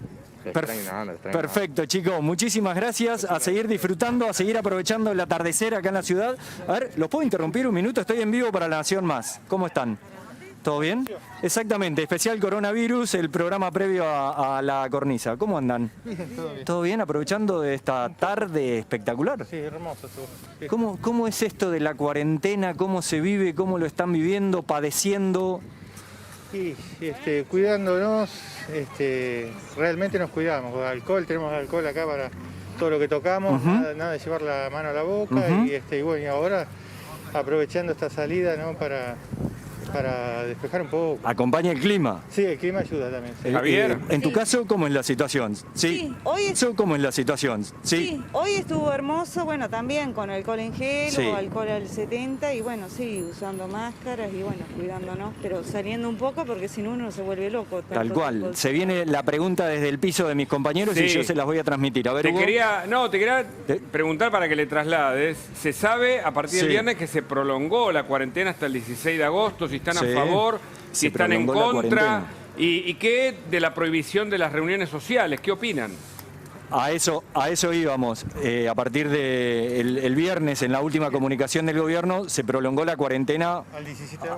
Perfecto, chicos, muchísimas gracias. A seguir disfrutando, a seguir aprovechando el atardecer acá en la ciudad. A ver, ¿los puedo interrumpir un minuto? Estoy en vivo para La Nación Más. ¿Cómo están? ¿Todo bien? Exactamente, especial coronavirus, el programa previo a la cornisa. ¿Cómo andan? Bien, todo bien. ¿Todo bien? ¿Aprovechando de esta tarde espectacular? Sí, hermoso estuvo. ¿Cómo es esto de la cuarentena? ¿Cómo se vive? ¿Cómo lo están viviendo? ¿Padeciendo? Y cuidándonos, realmente nos cuidamos. Tenemos alcohol acá para todo lo que tocamos, nada de llevar la mano a la boca y bueno, y ahora aprovechando esta salida, ¿no? para despejar un poco. ¿Acompaña el clima? Sí, el clima ayuda también. Sí. Javier, en tu caso, ¿cómo es la situación? Sí, hoy ¿Cómo es la situación? Sí, hoy estuvo hermoso, bueno, también con alcohol en gel o alcohol al 70 y bueno, usando máscaras y bueno, cuidándonos, pero saliendo un poco porque si no uno se vuelve loco. Tal cual. Se viene la pregunta desde el piso de mis compañeros y yo se las voy a transmitir. A ver, te quería preguntar para que le traslades. Se sabe a partir del viernes que se prolongó la cuarentena hasta el 16 de agosto. Si están a favor, si están en contra, y qué de la prohibición de las reuniones sociales, ¿qué opinan? A eso íbamos. A partir del viernes, en la última comunicación del gobierno, se prolongó la cuarentena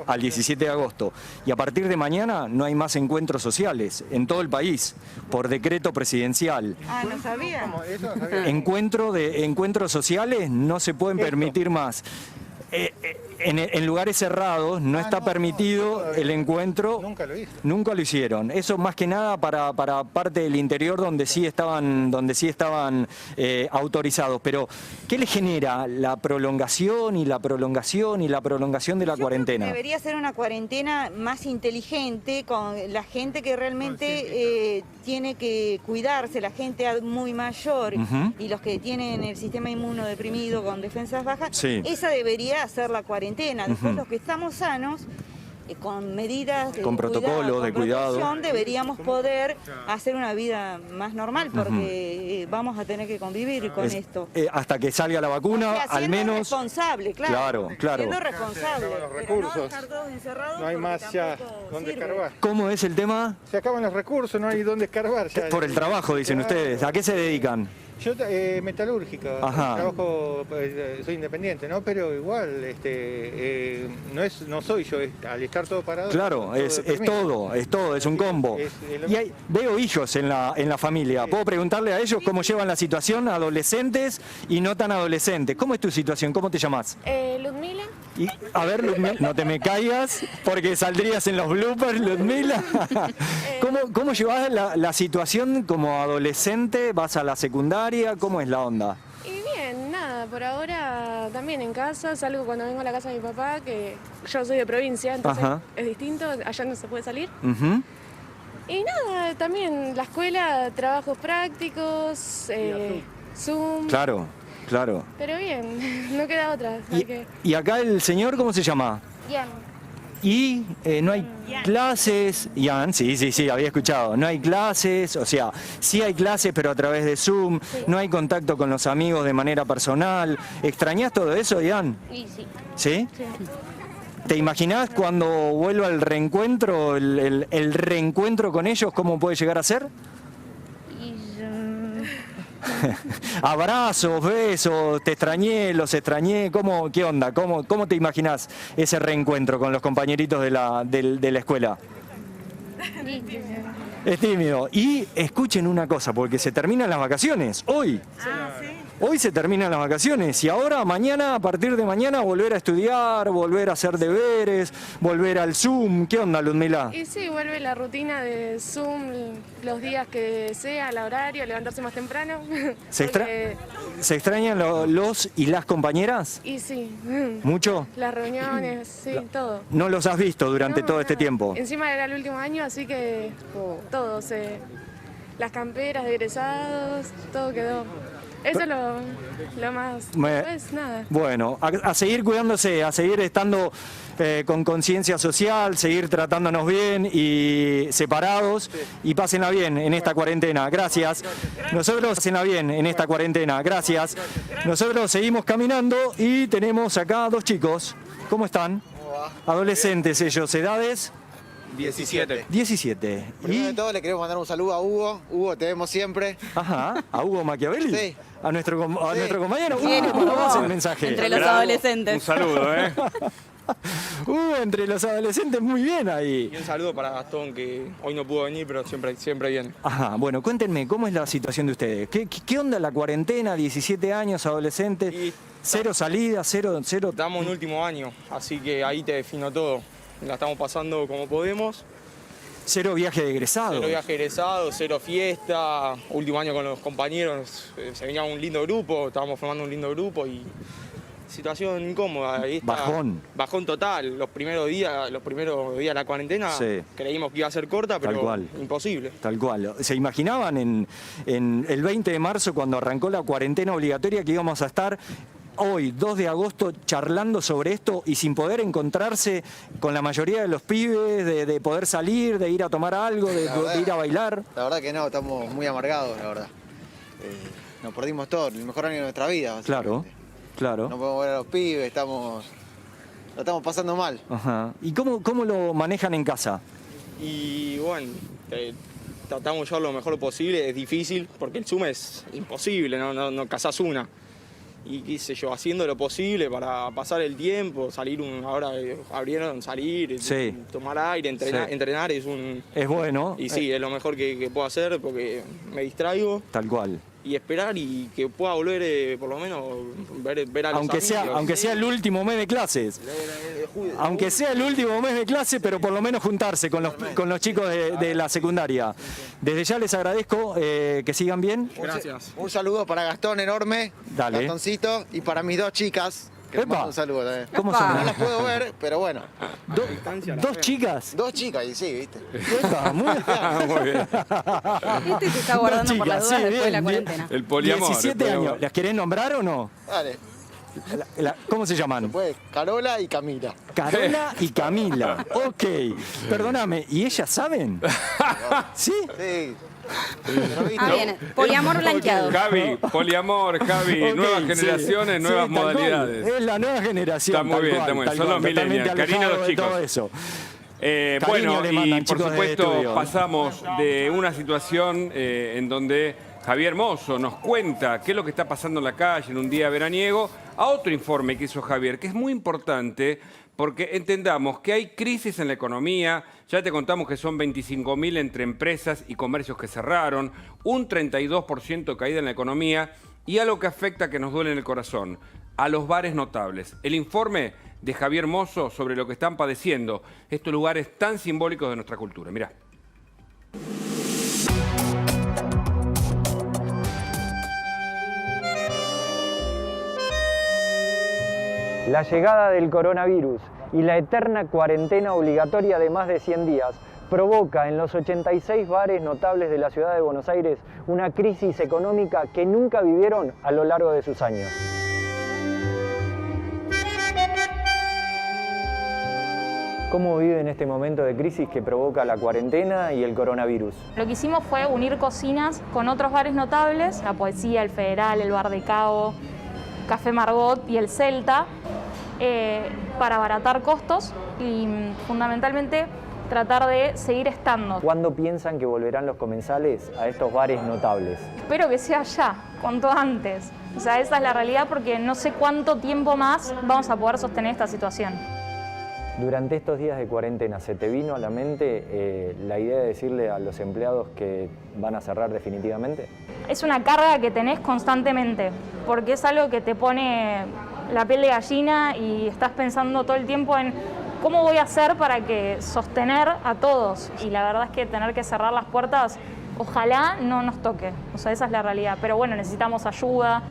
al 17 de agosto. Y a partir de mañana no hay más encuentros sociales en todo el país, por decreto presidencial. Ah, no sabía. Encuentros sociales no se pueden permitir más. En lugares cerrados no está permitido el encuentro. Nunca lo hicieron. Eso más que nada para parte del interior donde sí estaban autorizados. Pero ¿qué le genera la prolongación y la prolongación y la prolongación de la cuarentena? Debería ser una cuarentena más inteligente con la gente que realmente tiene que cuidarse, la gente muy mayor y los que tienen el sistema inmunodeprimido con defensas bajas. Esa debería ser la cuarentena. Después los que estamos sanos, con medidas de protocolos de cuidado, deberíamos poder hacer una vida más normal porque vamos a tener que convivir con esto. Hasta que salga la vacuna, al menos. Responsable, claro. Siendo responsable. Los recursos. No estar todos encerrados. No hay más ya donde escarbar. ¿Cómo es el tema? Se acaban los recursos, no hay dónde escarbar. Por el trabajo, dicen ustedes. ¿A qué se dedican? Yo metalúrgica, trabajo, soy independiente, ¿no? Pero igual, no soy yo, al estar todo parado. Claro, es todo, es un combo. Y veo hijos en la familia. ¿Puedo preguntarle a ellos cómo llevan la situación, adolescentes y no tan adolescentes? ¿Cómo es tu situación? ¿Cómo te llamas? Ludmila. Y, a ver, Ludmila, no te me caigas porque saldrías en los bloopers, Ludmila. ¿Cómo llevas la situación como adolescente? ¿Vas a la secundaria? ¿Cómo es la onda? Y bien, nada, por ahora también en casa, salgo cuando vengo a la casa de mi papá, que yo soy de provincia, entonces es distinto, allá no se puede salir. Y nada, también la escuela, trabajos prácticos, Zoom. Claro. Pero bien, no queda otra. ¿Y acá el señor cómo se llama? Bien. Y no hay clases, Ian, sí, había escuchado, no hay clases, o sea, sí hay clases pero a través de Zoom, no hay contacto con los amigos de manera personal. ¿Extrañás todo eso, Ian? Sí. ¿Sí? Sí. ¿Te imaginás cuando vuelva el reencuentro, el reencuentro con ellos, cómo puede llegar a ser? Abrazos, besos, te extrañé, los extrañé, ¿qué onda? ¿Cómo te imaginás ese reencuentro con los compañeritos de la escuela? Es tímido. Y escuchen una cosa, porque se terminan las vacaciones, hoy. Hoy se terminan las vacaciones y ahora, mañana, a partir de mañana, volver a estudiar, volver a hacer deberes, volver al Zoom. ¿Qué onda, Ludmila? Y sí, vuelve la rutina de Zoom los días que sea, el horario, levantarse más temprano. ¿Se extrañan los y las compañeras? Y sí. ¿Mucho? Las reuniones, sí, todo. ¿No los has visto durante todo este tiempo? Encima era el último año, así que todo, las camperas de egresados, todo quedó. Eso es lo más, pues nada. Bueno, a seguir cuidándose, a seguir estando con conciencia social, seguir tratándonos bien y separados y pásenla bien en esta cuarentena. Gracias. Nosotros pásenla bien en esta cuarentena. Gracias. Nosotros seguimos caminando y tenemos acá dos chicos. ¿Cómo están? Adolescentes ellos, ¿edades? 17. 17. Primero de todo le queremos mandar un saludo a Hugo. Hugo, te vemos siempre. Ajá, a Hugo Machiavelli. Sí. A nuestro compañero. Hugo, para vos el mensaje. Entre los adolescentes. Un saludo, Hugo, entre los adolescentes, muy bien ahí. Y un saludo para Gastón, que hoy no pudo venir, pero siempre viene. Ajá, bueno, cuéntenme, ¿cómo es la situación de ustedes? ¿Qué onda la cuarentena? 17 años, adolescentes, cero salida, cero... Estamos en último año, así que ahí te defino todo. La estamos pasando como podemos. Cero viaje de egresado. Cero viaje de egresado, cero fiesta. Último año con los compañeros, se venía un lindo grupo, estábamos formando un lindo grupo y situación incómoda. Ahí está, bajón total. Los primeros días de la cuarentena creímos que iba a ser corta, pero imposible. Tal cual. ¿Se imaginaban en el 20 de marzo, cuando arrancó la cuarentena obligatoria, que íbamos a estar hoy, 2 de agosto, charlando sobre esto y sin poder encontrarse con la mayoría de los pibes, de poder salir, de ir a tomar algo, de ir a bailar? La verdad que no, estamos muy amargados, la verdad. Nos perdimos todo, el mejor año de nuestra vida. Claro. No podemos ver a los pibes, lo estamos pasando mal. Ajá. ¿Y cómo lo manejan en casa? Y bueno, tratamos de llevarlo lo mejor posible, es difícil, porque el Zoom es imposible, no cazás una. Y qué sé yo, haciendo lo posible para pasar el tiempo, ahora abrieron salir, tomar aire, entrenar es bueno. Y sí, es lo mejor que puedo hacer porque me distraigo. Tal cual. Y esperar y que pueda volver, por lo menos, ver a los amigos. Aunque sea el último mes de clases. Aunque sea el último mes de clase, pero por lo menos juntarse con los chicos de la secundaria. Desde ya les agradezco que sigan bien. Gracias. Un saludo para Gastón enorme. Dale. Gastoncito. Y para mis 2 chicas. Un saludo también. ¿Cómo son? No las puedo ver, pero bueno. ¿Dos chicas? 2 chicas, y sí, ¿viste? Muy bien. Este se está guardando por las dudas después de la cuarentena. El poliamor. 17 años. ¿Las querés nombrar o no? Dale. ¿Cómo se llaman? Pues Carola y Camila. Carola y Camila. Ok. Perdóname, ¿y ellas saben? ¿Sí? Sí. Bien, poliamor blanqueado. Poliamor, nuevas generaciones, nuevas modalidades. Es la nueva generación. Está muy bien, son los millennials. Cariño a los chicos. Todo eso. Bueno, y por supuesto pasamos de una situación en donde Javier Mozo nos cuenta qué es lo que está pasando en la calle en un día veraniego, a otro informe que hizo Javier, que es muy importante porque entendamos que hay crisis en la economía. Ya te contamos que son 25.000 entre empresas y comercios que cerraron, un 32% de caída en la economía y algo que afecta, que nos duele en el corazón, a los bares notables. El informe de Javier Mozo sobre lo que están padeciendo estos lugares tan simbólicos de nuestra cultura. Mirá. La llegada del coronavirus y la eterna cuarentena obligatoria de más de 100 días provoca en los 86 bares notables de la ciudad de Buenos Aires una crisis económica que nunca vivieron a lo largo de sus años. ¿Cómo viven este momento de crisis que provoca la cuarentena y el coronavirus? Lo que hicimos fue unir cocinas con otros bares notables, La Poesía, el Federal, el Bar de Cabo, Café Margot y el Celta, para abaratar costos y fundamentalmente tratar de seguir estando. ¿Cuándo piensan que volverán los comensales a estos bares notables? Espero que sea ya, cuanto antes. O sea, esa es la realidad porque no sé cuánto tiempo más vamos a poder sostener esta situación. Durante estos días de cuarentena, ¿se te vino a la mente la idea de decirle a los empleados que van a cerrar definitivamente? Es una carga que tenés constantemente, porque es algo que te pone la piel de gallina y estás pensando todo el tiempo en cómo voy a hacer para que sostener a todos. Y la verdad es que tener que cerrar las puertas, ojalá no nos toque. O sea, esa es la realidad. Pero bueno, necesitamos ayuda.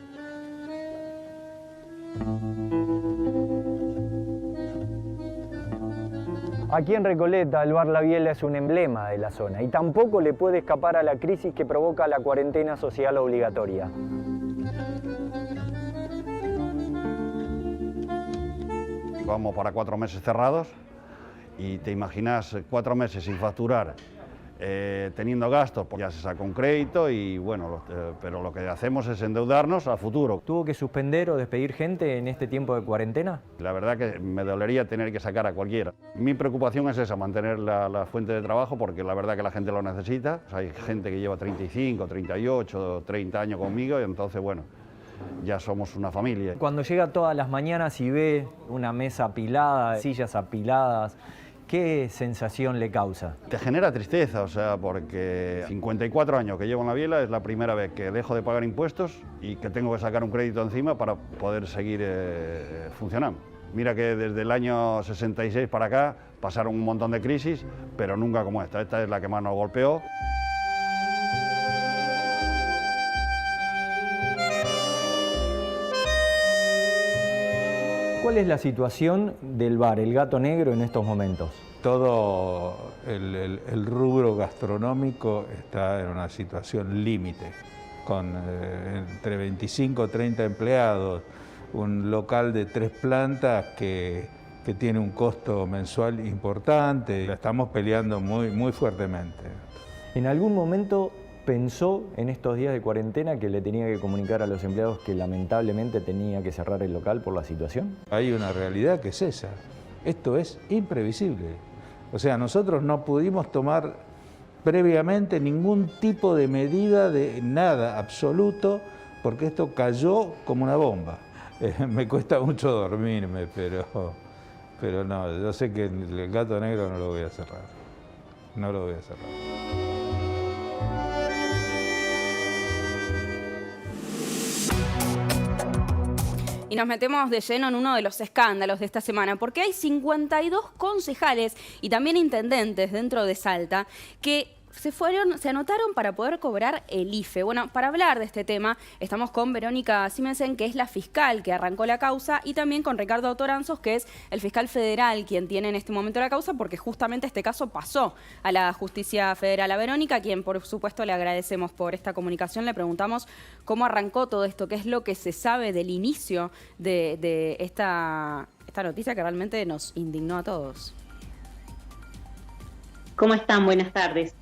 Aquí en Recoleta, el Bar La Biela es un emblema de la zona y tampoco le puede escapar a la crisis que provoca la cuarentena social obligatoria. Vamos para 4 meses cerrados y te imaginas 4 meses sin facturar, teniendo gastos, pues ya se saca un crédito y bueno, pero lo que hacemos es endeudarnos a futuro. ¿Tuvo que suspender o despedir gente en este tiempo de cuarentena? La verdad que me dolería tener que sacar a cualquiera. Mi preocupación es esa, mantener la fuente de trabajo, porque la verdad que la gente lo necesita. Hay gente que lleva 35, 38, 30 años conmigo y entonces, bueno, ya somos una familia. Cuando llega todas las mañanas y ve una mesa apilada, sillas apiladas, ¿qué sensación le causa? Te genera tristeza, o sea, porque 54 años que llevo en La Biela es la primera vez que dejo de pagar impuestos y que tengo que sacar un crédito encima para poder seguir funcionando. Mira que desde el año 66 para acá pasaron un montón de crisis, pero nunca como esta. Esta es la que más nos golpeó. ¿Cuál es la situación del bar El Gato Negro en estos momentos? Todo el rubro gastronómico está en una situación límite, con entre 25 o 30 empleados, un local de 3 plantas que tiene un costo mensual importante. La estamos peleando muy fuertemente. ¿En algún momento pensó en estos días de cuarentena que le tenía que comunicar a los empleados que lamentablemente tenía que cerrar el local por la situación? Hay una realidad que es esa. Esto es imprevisible. O sea, nosotros no pudimos tomar previamente ningún tipo de medida de nada absoluto, porque esto cayó como una bomba. Me cuesta mucho dormirme, pero no, yo sé que el Gato Negro no lo voy a cerrar. No lo voy a cerrar. Y nos metemos de lleno en uno de los escándalos de esta semana, porque hay 52 concejales y también intendentes dentro de Salta que se anotaron para poder cobrar el IFE. Bueno, para hablar de este tema estamos con Verónica Simensen, que es la fiscal que arrancó la causa, y también con Ricardo Toranzos, que es el fiscal federal quien tiene en este momento la causa, porque justamente este caso pasó a la justicia federal. A Verónica, a quien por supuesto le agradecemos por esta comunicación, le preguntamos cómo arrancó todo esto, qué es lo que se sabe del inicio de esta noticia que realmente nos indignó a todos. ¿Cómo están? Buenas tardes.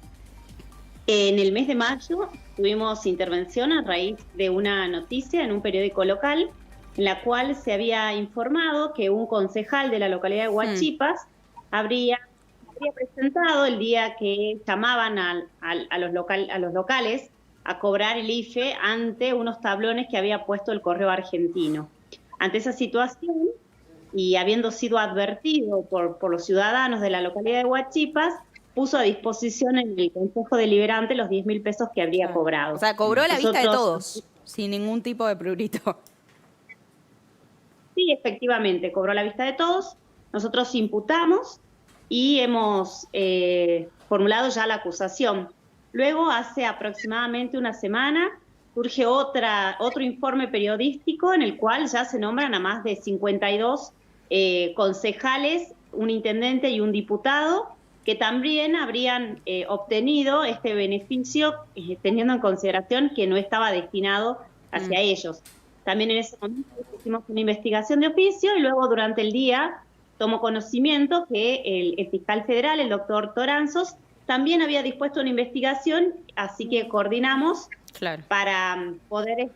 En el mes de mayo tuvimos intervención a raíz de una noticia en un periódico local en la cual se había informado que un concejal de la localidad de Huachipas habría presentado el día que llamaban a los locales a cobrar el IFE ante unos tablones que había puesto el Correo Argentino. Ante esa situación, y habiendo sido advertido por los ciudadanos de la localidad de Huachipas, puso a disposición en el Consejo Deliberante los 10.000 pesos que habría cobrado. O sea, cobró a la vista de todos, sin ningún tipo de prurito. Sí, efectivamente, cobró a la vista de todos. Nosotros imputamos y hemos formulado ya la acusación. Luego, hace aproximadamente una semana, surge otro informe periodístico en el cual ya se nombran a más de 52 concejales, un intendente y un diputado, que también habrían obtenido este beneficio teniendo en consideración que no estaba destinado hacia ellos. También en ese momento hicimos una investigación de oficio y luego durante el día tomó conocimiento que el fiscal federal, el doctor Toranzos, también había dispuesto una investigación, así que coordinamos para poder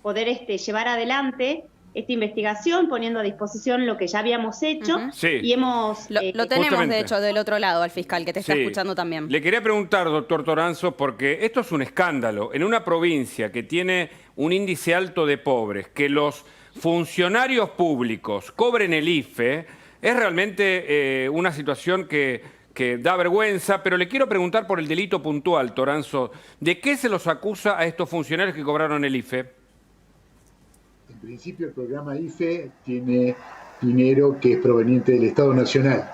llevar adelante esta investigación, poniendo a disposición lo que ya habíamos hecho. Y hemos... Lo tenemos, de hecho, del otro lado, al fiscal, que te está escuchando también. Le quería preguntar, doctor Toranzos, porque esto es un escándalo. En una provincia que tiene un índice alto de pobres, que los funcionarios públicos cobren el IFE, es realmente una situación que da vergüenza, pero le quiero preguntar por el delito puntual, Toranzos. ¿De qué se los acusa a estos funcionarios que cobraron el IFE? En principio, el programa IFE tiene dinero que es proveniente del Estado Nacional.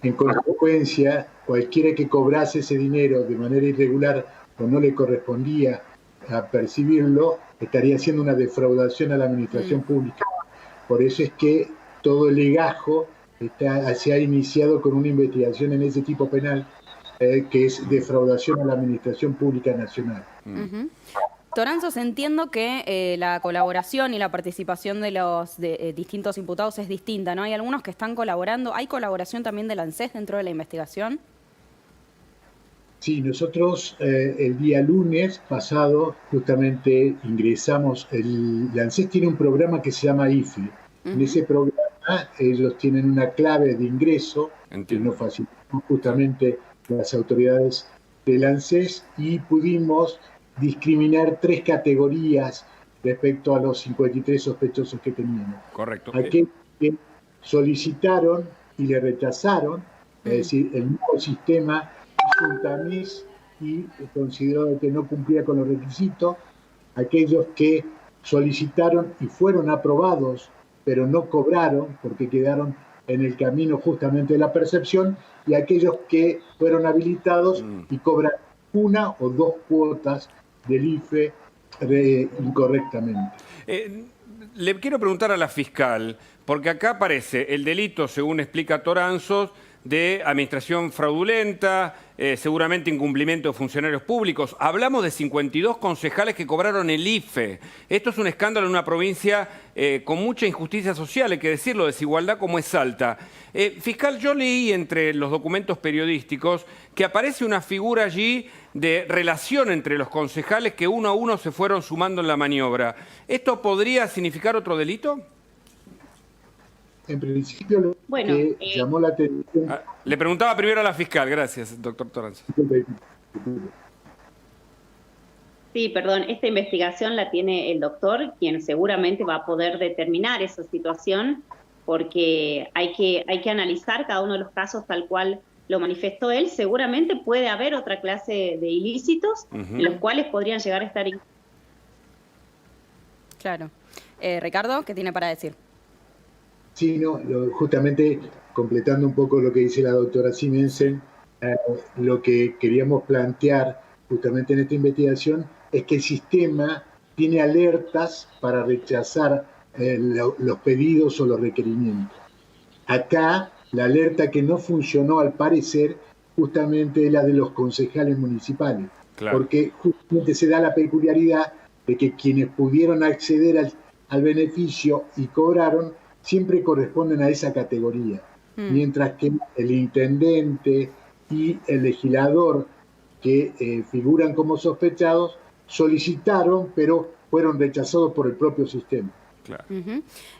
En consecuencia, cualquiera que cobrase ese dinero de manera irregular o no le correspondía a percibirlo, estaría haciendo una defraudación a la administración pública. Por eso es que todo el legajo se ha iniciado con una investigación en ese tipo penal, que es defraudación a la administración pública nacional. Toranzos, entiendo que la colaboración y la participación de los distintos imputados es distinta, ¿no? Hay algunos que están colaborando. ¿Hay colaboración también del ANSES dentro de la investigación? Sí, nosotros el día lunes pasado justamente ingresamos. El ANSES tiene un programa que se llama IFE. En ese programa ellos tienen una clave de ingreso que nos facilitó justamente las autoridades del ANSES y pudimos discriminar 3 categorías respecto a los 53 sospechosos que teníamos. Correcto. Aquellos que solicitaron y le rechazaron, es decir, el nuevo sistema hizo un tamiz y consideró que no cumplía con los requisitos. Aquellos que solicitaron y fueron aprobados, pero no cobraron porque quedaron en el camino justamente de la percepción, y aquellos que fueron habilitados y cobran 1 o 2 cuotas del IFE incorrectamente. Le quiero preguntar a la fiscal, porque acá aparece el delito, según explica Toranzos, de administración fraudulenta, seguramente incumplimiento de funcionarios públicos. Hablamos de 52 concejales que cobraron el IFE. Esto es un escándalo en una provincia con mucha injusticia social, hay que decirlo, desigualdad como es alta. Fiscal, yo leí entre los documentos periodísticos que aparece una figura allí de relación entre los concejales que uno a uno se fueron sumando en la maniobra. ¿Esto podría significar otro delito? En principio, lo que llamó la atención... Le preguntaba primero a la fiscal. Gracias, doctor Toranzos. Sí, perdón. Esta investigación la tiene el doctor, quien seguramente va a poder determinar esa situación, porque hay que analizar cada uno de los casos tal cual lo manifestó él. Seguramente puede haber otra clase de ilícitos en los cuales podrían llegar a estar... Claro. Ricardo, ¿qué tiene para decir? Sí, no, justamente completando un poco lo que dice la doctora Simensen, lo que queríamos plantear justamente en esta investigación es que el sistema tiene alertas para rechazar los pedidos o los requerimientos. Acá, la alerta que no funcionó al parecer justamente es la de los concejales municipales, porque justamente se da la peculiaridad de que quienes pudieron acceder al beneficio y cobraron siempre corresponden a esa categoría, mientras que el intendente y el legislador que figuran como sospechados solicitaron, pero fueron rechazados por el propio sistema. Claro.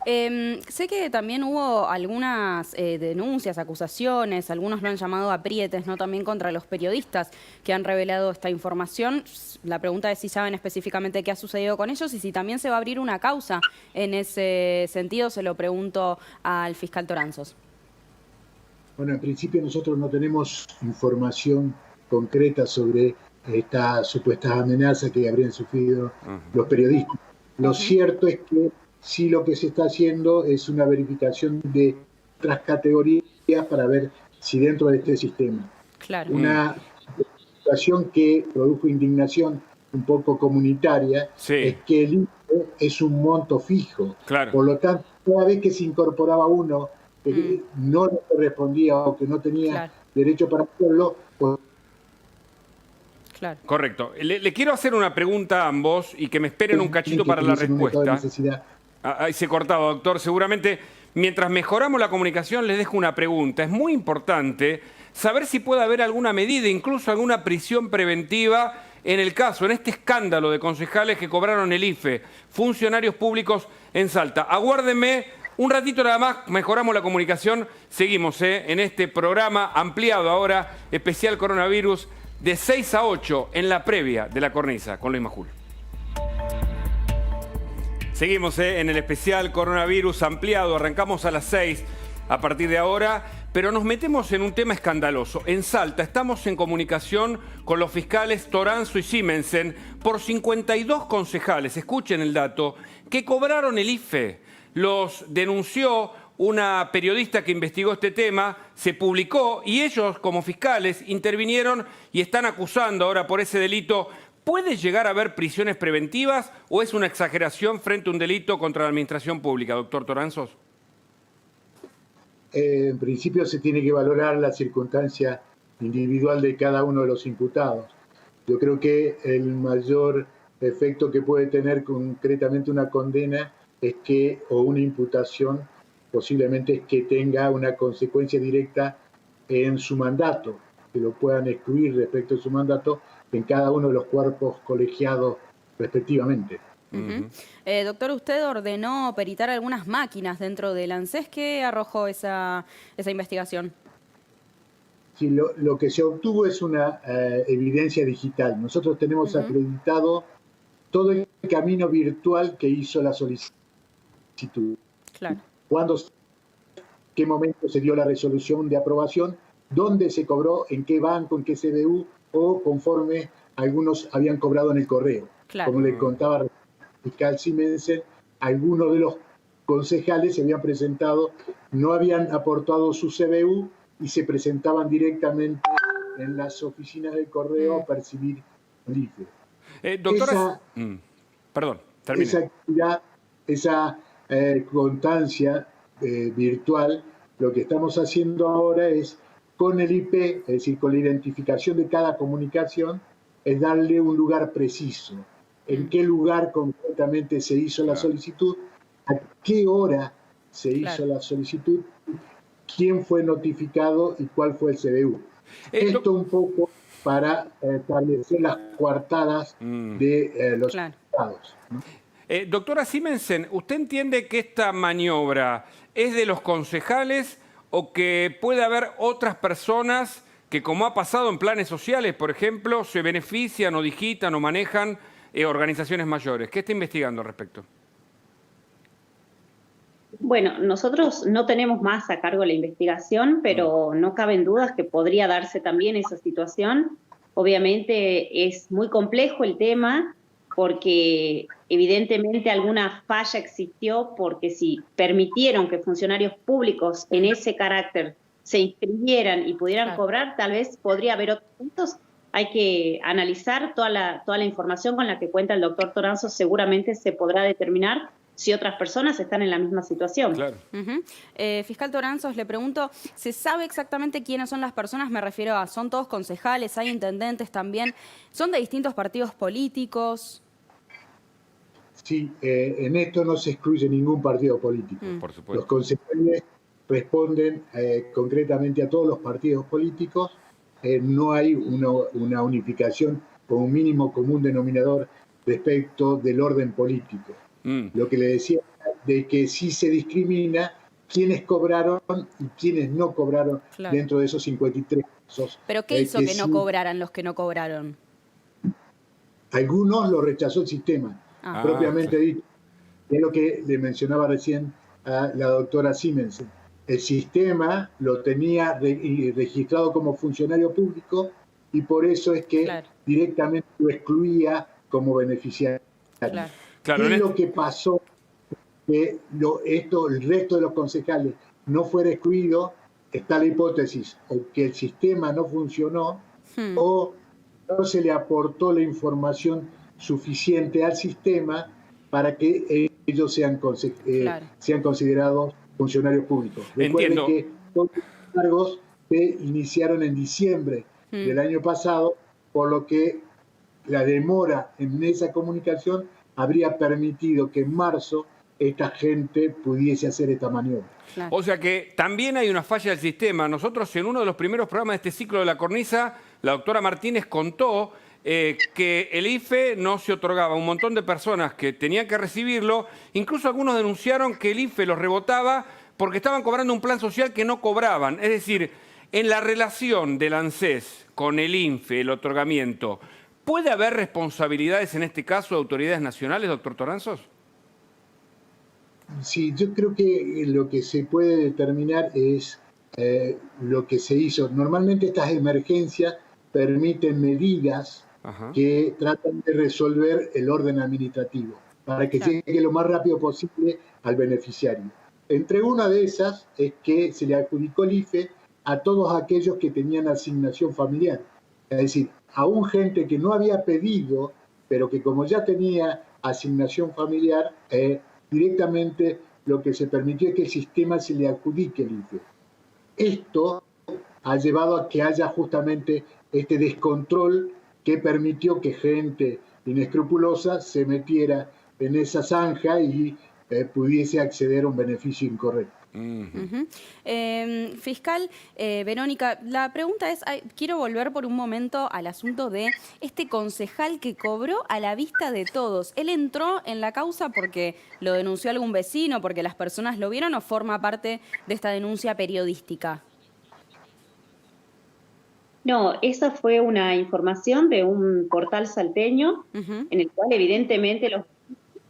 Sé que también hubo algunas denuncias, acusaciones, algunos lo han llamado aprietes, ¿no? También contra los periodistas que han revelado esta información. La pregunta es si saben específicamente qué ha sucedido con ellos y si también se va a abrir una causa en ese sentido. Se lo pregunto al fiscal Toranzos. Bueno, en principio nosotros no tenemos información concreta sobre estas supuestas amenazas que habrían sufrido los periodistas. Lo cierto es que sí, lo que se está haciendo es una verificación de otras categorías para ver si dentro de este sistema. Claro. Una situación que produjo indignación un poco comunitaria es que el IFE es un monto fijo. Claro. Por lo tanto, cada vez que se incorporaba uno que no le correspondía o que no tenía derecho para hacerlo, pues... Claro. Correcto. Le quiero hacer una pregunta a ambos y que me esperen un cachito para la respuesta. Ahí se cortaba, doctor. Seguramente, mientras mejoramos la comunicación, les dejo una pregunta. Es muy importante saber si puede haber alguna medida, incluso alguna prisión preventiva, en el caso, en este escándalo de concejales que cobraron el IFE, funcionarios públicos en Salta. Aguárdenme un ratito nada más, mejoramos la comunicación. Seguimos en este programa ampliado ahora, especial coronavirus, de 6 a 8 en la previa de la cornisa con Luis Majul. Seguimos en el especial coronavirus ampliado, arrancamos a las 6 a partir de ahora, pero nos metemos en un tema escandaloso. En Salta estamos en comunicación con los fiscales Toranzo y Simensen por 52 concejales, escuchen el dato, que cobraron el IFE. Los denunció una periodista que investigó este tema, se publicó y ellos como fiscales intervinieron y están acusando ahora por ese delito. ¿Puede llegar a haber prisiones preventivas o es una exageración frente a un delito contra la administración pública, doctor Toranzos? En principio se tiene que valorar la circunstancia individual de cada uno de los imputados. Yo creo que el mayor efecto que puede tener concretamente una condena es que, o una imputación, posiblemente es que tenga una consecuencia directa en su mandato, que lo puedan excluir respecto a su mandato en cada uno de los cuerpos colegiados respectivamente. Doctor, usted ordenó peritar algunas máquinas dentro del ANSES. ¿Qué arrojó esa investigación? Sí, lo que se obtuvo es una evidencia digital. Nosotros tenemos acreditado todo el camino virtual que hizo la solicitud. Claro. Cuándo, qué momento se dio la resolución de aprobación, dónde se cobró, en qué banco, en qué CBU, o conforme algunos habían cobrado en el correo. Claro. Como le contaba el fiscal Simensen, algunos de los concejales se habían presentado, no habían aportado su CBU y se presentaban directamente en las oficinas del correo a percibir el IFE. Doctora, perdón, termine. Esa actividad, esa constancia virtual, lo que estamos haciendo ahora es, con el IP, es decir, con la identificación de cada comunicación, es darle un lugar preciso. En qué lugar concretamente se hizo la solicitud, a qué hora se hizo la solicitud, quién fue notificado y cuál fue el CBU. Esto un poco para establecer las coartadas de los estados, ¿no? Doctora Simensen, ¿usted entiende que esta maniobra es de los concejales o que puede haber otras personas que, como ha pasado en planes sociales, por ejemplo, se benefician o digitan o manejan organizaciones mayores? ¿Qué está investigando al respecto? Bueno, nosotros no tenemos más a cargo la investigación, pero no caben dudas que podría darse también esa situación. Obviamente es muy complejo el tema porque evidentemente alguna falla existió, porque si permitieron que funcionarios públicos en ese carácter se inscribieran y pudieran cobrar, tal vez podría haber otros puntos. Hay que analizar toda la información con la que cuenta el doctor Toranzo, seguramente se podrá determinar si otras personas están en la misma situación. Claro. Fiscal Toranzos, le pregunto, ¿se sabe exactamente quiénes son las personas? Me refiero a, ¿son todos concejales? ¿Hay intendentes también? ¿Son de distintos partidos políticos? Sí, en esto no se excluye ningún partido político. Por supuesto. Los concejales responden concretamente a todos los partidos políticos. No hay una unificación con un mínimo común denominador respecto del orden político. Lo que le decía de que sí se discrimina quiénes cobraron y quiénes no cobraron dentro de esos 53 casos. ¿Pero qué hizo que no cobraran los que no cobraron? Algunos lo rechazó el sistema, propiamente dicho. Es lo que le mencionaba recién a la doctora Simensen. El sistema lo tenía registrado como funcionario público y por eso es que directamente lo excluía como beneficiario. ¿Qué es lo que pasó? Que el resto de los concejales no fuera excluido. Está la hipótesis o que el sistema no funcionó o no se le aportó la información suficiente al sistema para que ellos sean considerados funcionarios públicos. Recuerden que todos los cargos se iniciaron en diciembre del año pasado, por lo que la demora en esa comunicación habría permitido que en marzo esta gente pudiese hacer esta maniobra. O sea que también hay una falla del sistema. Nosotros en uno de los primeros programas de este ciclo de La Cornisa, la doctora Martínez contó que el IFE no se otorgaba a un montón de personas que tenían que recibirlo. Incluso algunos denunciaron que el IFE los rebotaba porque estaban cobrando un plan social que no cobraban. Es decir, en la relación del ANSES con el INFE, el otorgamiento, ¿puede haber responsabilidades en este caso de autoridades nacionales, doctor Toranzos? Sí, yo creo que lo que se puede determinar es lo que se hizo. Normalmente estas emergencias permiten medidas que tratan de resolver el orden administrativo para que llegue lo más rápido posible al beneficiario. Entre una de esas es que se le adjudicó el IFE a todos aquellos que tenían asignación familiar. Es decir, aún gente que no había pedido, pero que como ya tenía asignación familiar, directamente lo que se permitió es que el sistema se le adjudique el IFE. Esto ha llevado a que haya justamente este descontrol que permitió que gente inescrupulosa se metiera en esa zanja y pudiese acceder a un beneficio incorrecto. Fiscal, Verónica, la pregunta es, quiero volver por un momento al asunto de este concejal que cobró a la vista de todos. ¿Él entró en la causa porque lo denunció algún vecino, porque las personas lo vieron o forma parte de esta denuncia periodística? No, esa fue una información de un portal salteño en el cual evidentemente los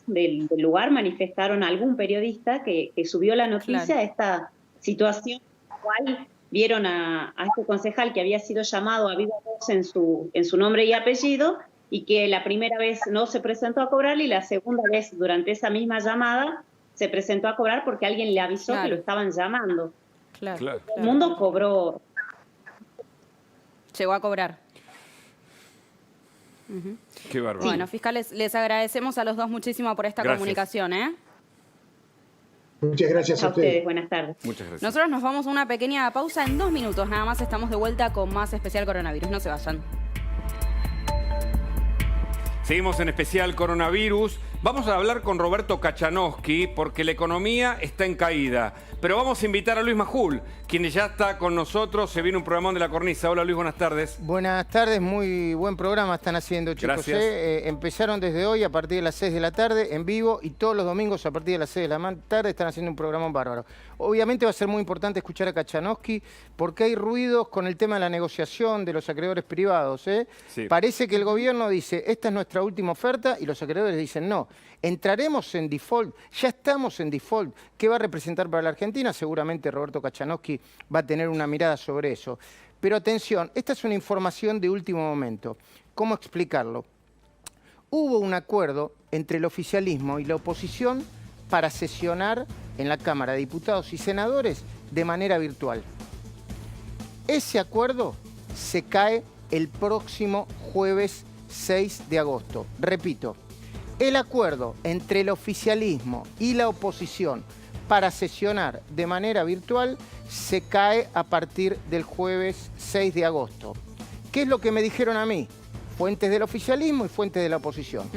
del lugar manifestaron a algún periodista que subió la noticia de esta situación, en la cual vieron a este concejal que había sido llamado a viva voz en su nombre y apellido, y que la primera vez no se presentó a cobrar y la segunda vez durante esa misma llamada se presentó a cobrar porque alguien le avisó que lo estaban llamando. Todo el mundo cobró. Llegó a cobrar. Qué bárbaro. Bueno, fiscales, les agradecemos a los dos muchísimo por esta comunicación. Muchas gracias a ustedes. Buenas tardes. Muchas gracias. Nosotros nos vamos a una pequeña pausa. En 2 minutos nada más estamos de vuelta con más Especial Coronavirus. No se vayan. Seguimos en Especial Coronavirus. Vamos a hablar con Roberto Kachanowski porque la economía está en caída. Pero vamos a invitar a Luis Majul, quien ya está con nosotros. Se viene un programón de La Cornisa. Hola Luis, buenas tardes. Buenas tardes, muy buen programa están haciendo, chicos. Gracias. Empezaron desde hoy a partir de las 6 de la tarde en vivo y todos los domingos a partir de las 6 de la tarde están haciendo un programa bárbaro. Obviamente va a ser muy importante escuchar a Kachanowski porque hay ruidos con el tema de la negociación de los acreedores privados. Sí. Parece que el gobierno dice, esta es nuestra última oferta y los acreedores dicen no. Entraremos en default, ya estamos en default. ¿Qué va a representar para la Argentina? Seguramente Roberto Kachanowski va a tener una mirada sobre eso. Pero atención, esta es una información de último momento. ¿Cómo explicarlo? Hubo un acuerdo entre el oficialismo y la oposición para sesionar en la Cámara de Diputados y Senadores de manera virtual. Ese acuerdo se cae el próximo jueves 6 de agosto. Repito, el acuerdo entre el oficialismo y la oposición para sesionar de manera virtual se cae a partir del jueves 6 de agosto. ¿Qué es lo que me dijeron a mí? Fuentes del oficialismo y fuentes de la oposición.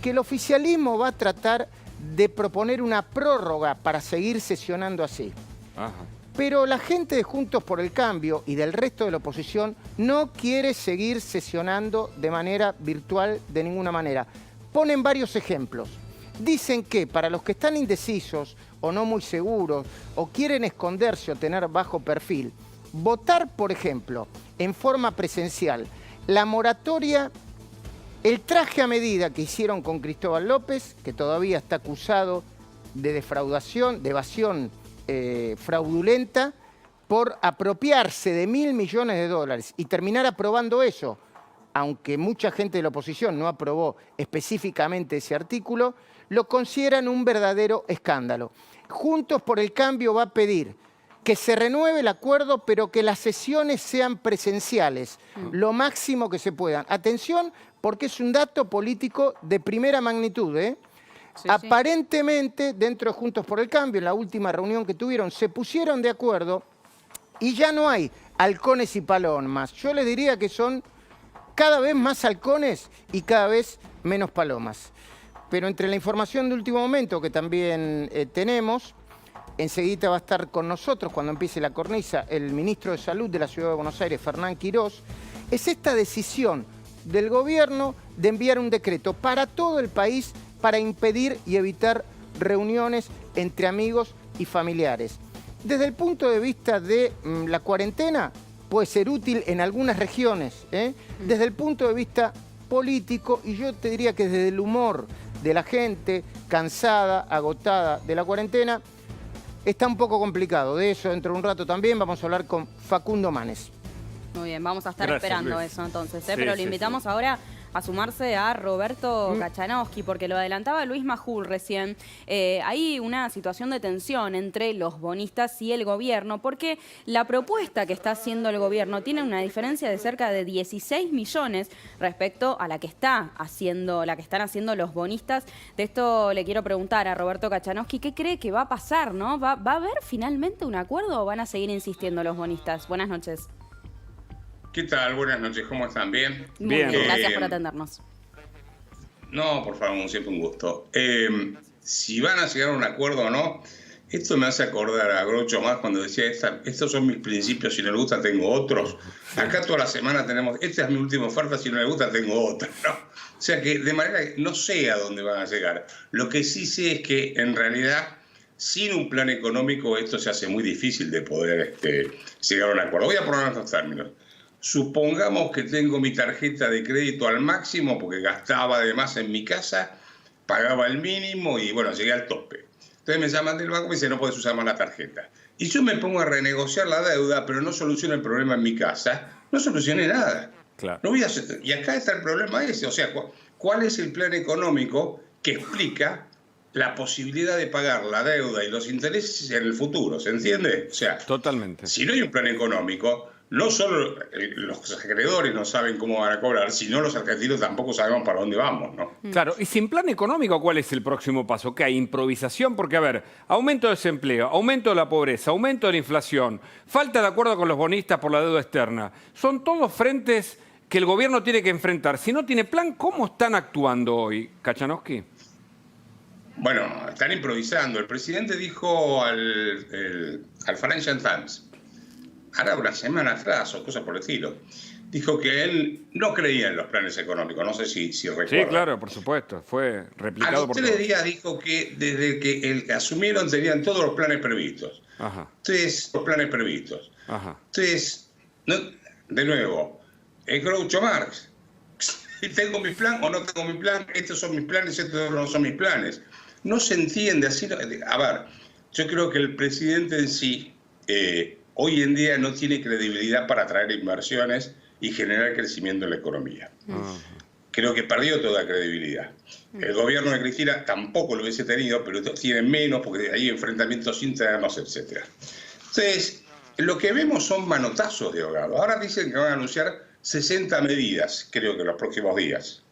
Que el oficialismo va a tratar de proponer una prórroga para seguir sesionando así. Pero la gente de Juntos por el Cambio y del resto de la oposición no quiere seguir sesionando de manera virtual de ninguna manera. Ponen varios ejemplos. dicen que para los que están indecisos o no muy seguros o quieren esconderse o tener bajo perfil, votar, por ejemplo, en forma presencial, la moratoria, el traje a medida que hicieron con Cristóbal López, que todavía está acusado de defraudación, de evasión fraudulenta, por apropiarse de $1.000 millones y terminar aprobando eso, aunque mucha gente de la oposición no aprobó específicamente ese artículo, lo consideran un verdadero escándalo. Juntos por el Cambio va a pedir que se renueve el acuerdo, pero que las sesiones sean presenciales, lo máximo que se puedan. Atención, porque es un dato político de primera magnitud, ¿eh? Sí, aparentemente, dentro de Juntos por el Cambio, en la última reunión que tuvieron, se pusieron de acuerdo y ya no hay halcones y palomas. Yo les diría que son cada vez más halcones y cada vez menos palomas. Pero entre la información de último momento que también tenemos, enseguida va a estar con nosotros cuando empiece la cornisa el ministro de Salud de la Ciudad de Buenos Aires, Fernán Quirós, es esta decisión del gobierno de enviar un decreto para todo el país para impedir y evitar reuniones entre amigos y familiares. Desde el punto de vista de la cuarentena, puede ser útil en algunas regiones, ¿eh? Desde el punto de vista político, y yo te diría que desde el humor de la gente cansada, agotada de la cuarentena, está un poco complicado. De eso dentro de un rato también vamos a hablar con Facundo Manes. Muy bien, vamos a estar esperando Luis. Eso entonces, ¿eh? Sí, pero le invitamos ahora a sumarse a Roberto Kachanowski, porque lo adelantaba Luis Majul recién. Hay una situación de tensión entre los bonistas y el gobierno, porque la propuesta que está haciendo el gobierno tiene una diferencia de cerca de 16 millones respecto a la que están haciendo los bonistas. De esto le quiero preguntar a Roberto Kachanowski, ¿qué cree que va a pasar, no? ¿Va a haber finalmente un acuerdo o van a seguir insistiendo los bonistas? Buenas noches. ¿Qué tal? Buenas noches, ¿cómo están? ¿Bien? Bien, gracias por atendernos. No, por favor, siempre un gusto. Si van a llegar a un acuerdo o no, esto me hace acordar a Groucho Marx cuando decía, estos son mis principios, si no le gusta tengo otros. Acá toda la semana tenemos, esta es mi última oferta, si no le gusta tengo otra, ¿no? O sea que de manera que no sé a dónde van a llegar. Lo que sí sé es que en realidad, sin un plan económico, esto se hace muy difícil de poder llegar a un acuerdo. Voy a poner en estos términos. Supongamos que tengo mi tarjeta de crédito al máximo porque gastaba de más en mi casa, pagaba el mínimo y bueno, llegué al tope. Entonces me llaman del banco y me dicen no puedes usar más la tarjeta. Y yo me pongo a renegociar la deuda, pero no soluciono el problema en mi casa, no solucioné nada. Claro. No voy a hacer, y acá está el problema ese, o sea, ¿cuál es el plan económico que explica la posibilidad de pagar la deuda y los intereses en el futuro? ¿Se entiende? O sea, totalmente. Si no hay un plan económico, no solo los acreedores no saben cómo van a cobrar, sino los argentinos tampoco sabemos para dónde vamos, ¿no? Claro, y sin plan económico, ¿cuál es el próximo paso? ¿Qué hay? ¿Improvisación? Porque, a ver, aumento de desempleo, aumento de la pobreza, aumento de la inflación, falta de acuerdo con los bonistas por la deuda externa. Son todos frentes que el gobierno tiene que enfrentar. Si no tiene plan, ¿cómo están actuando hoy, Kachanowski? Bueno, están improvisando. El presidente dijo al Financial Times, ahora una semana atrás o cosas por el estilo, dijo que él no creía en los planes económicos. No sé si recuerda. Sí, claro, por supuesto. Fue replicado por todos. A los 3 días dijo que desde que asumieron tenían todos los planes previstos. Ajá. Entonces, los planes previstos. Ajá. Entonces, de nuevo, es Groucho Marx. ¿Tengo mi plan o no tengo mi plan? Estos son mis planes, estos no son mis planes. No se entiende así. A ver, yo creo que el presidente en sí hoy en día no tiene credibilidad para atraer inversiones y generar crecimiento en la economía. Creo que perdió toda credibilidad. El gobierno de Cristina tampoco lo hubiese tenido, pero tiene menos porque hay enfrentamientos internos, etc. Entonces, lo que vemos son manotazos de ahogado. Ahora dicen que van a anunciar 60 medidas, creo que en los próximos días.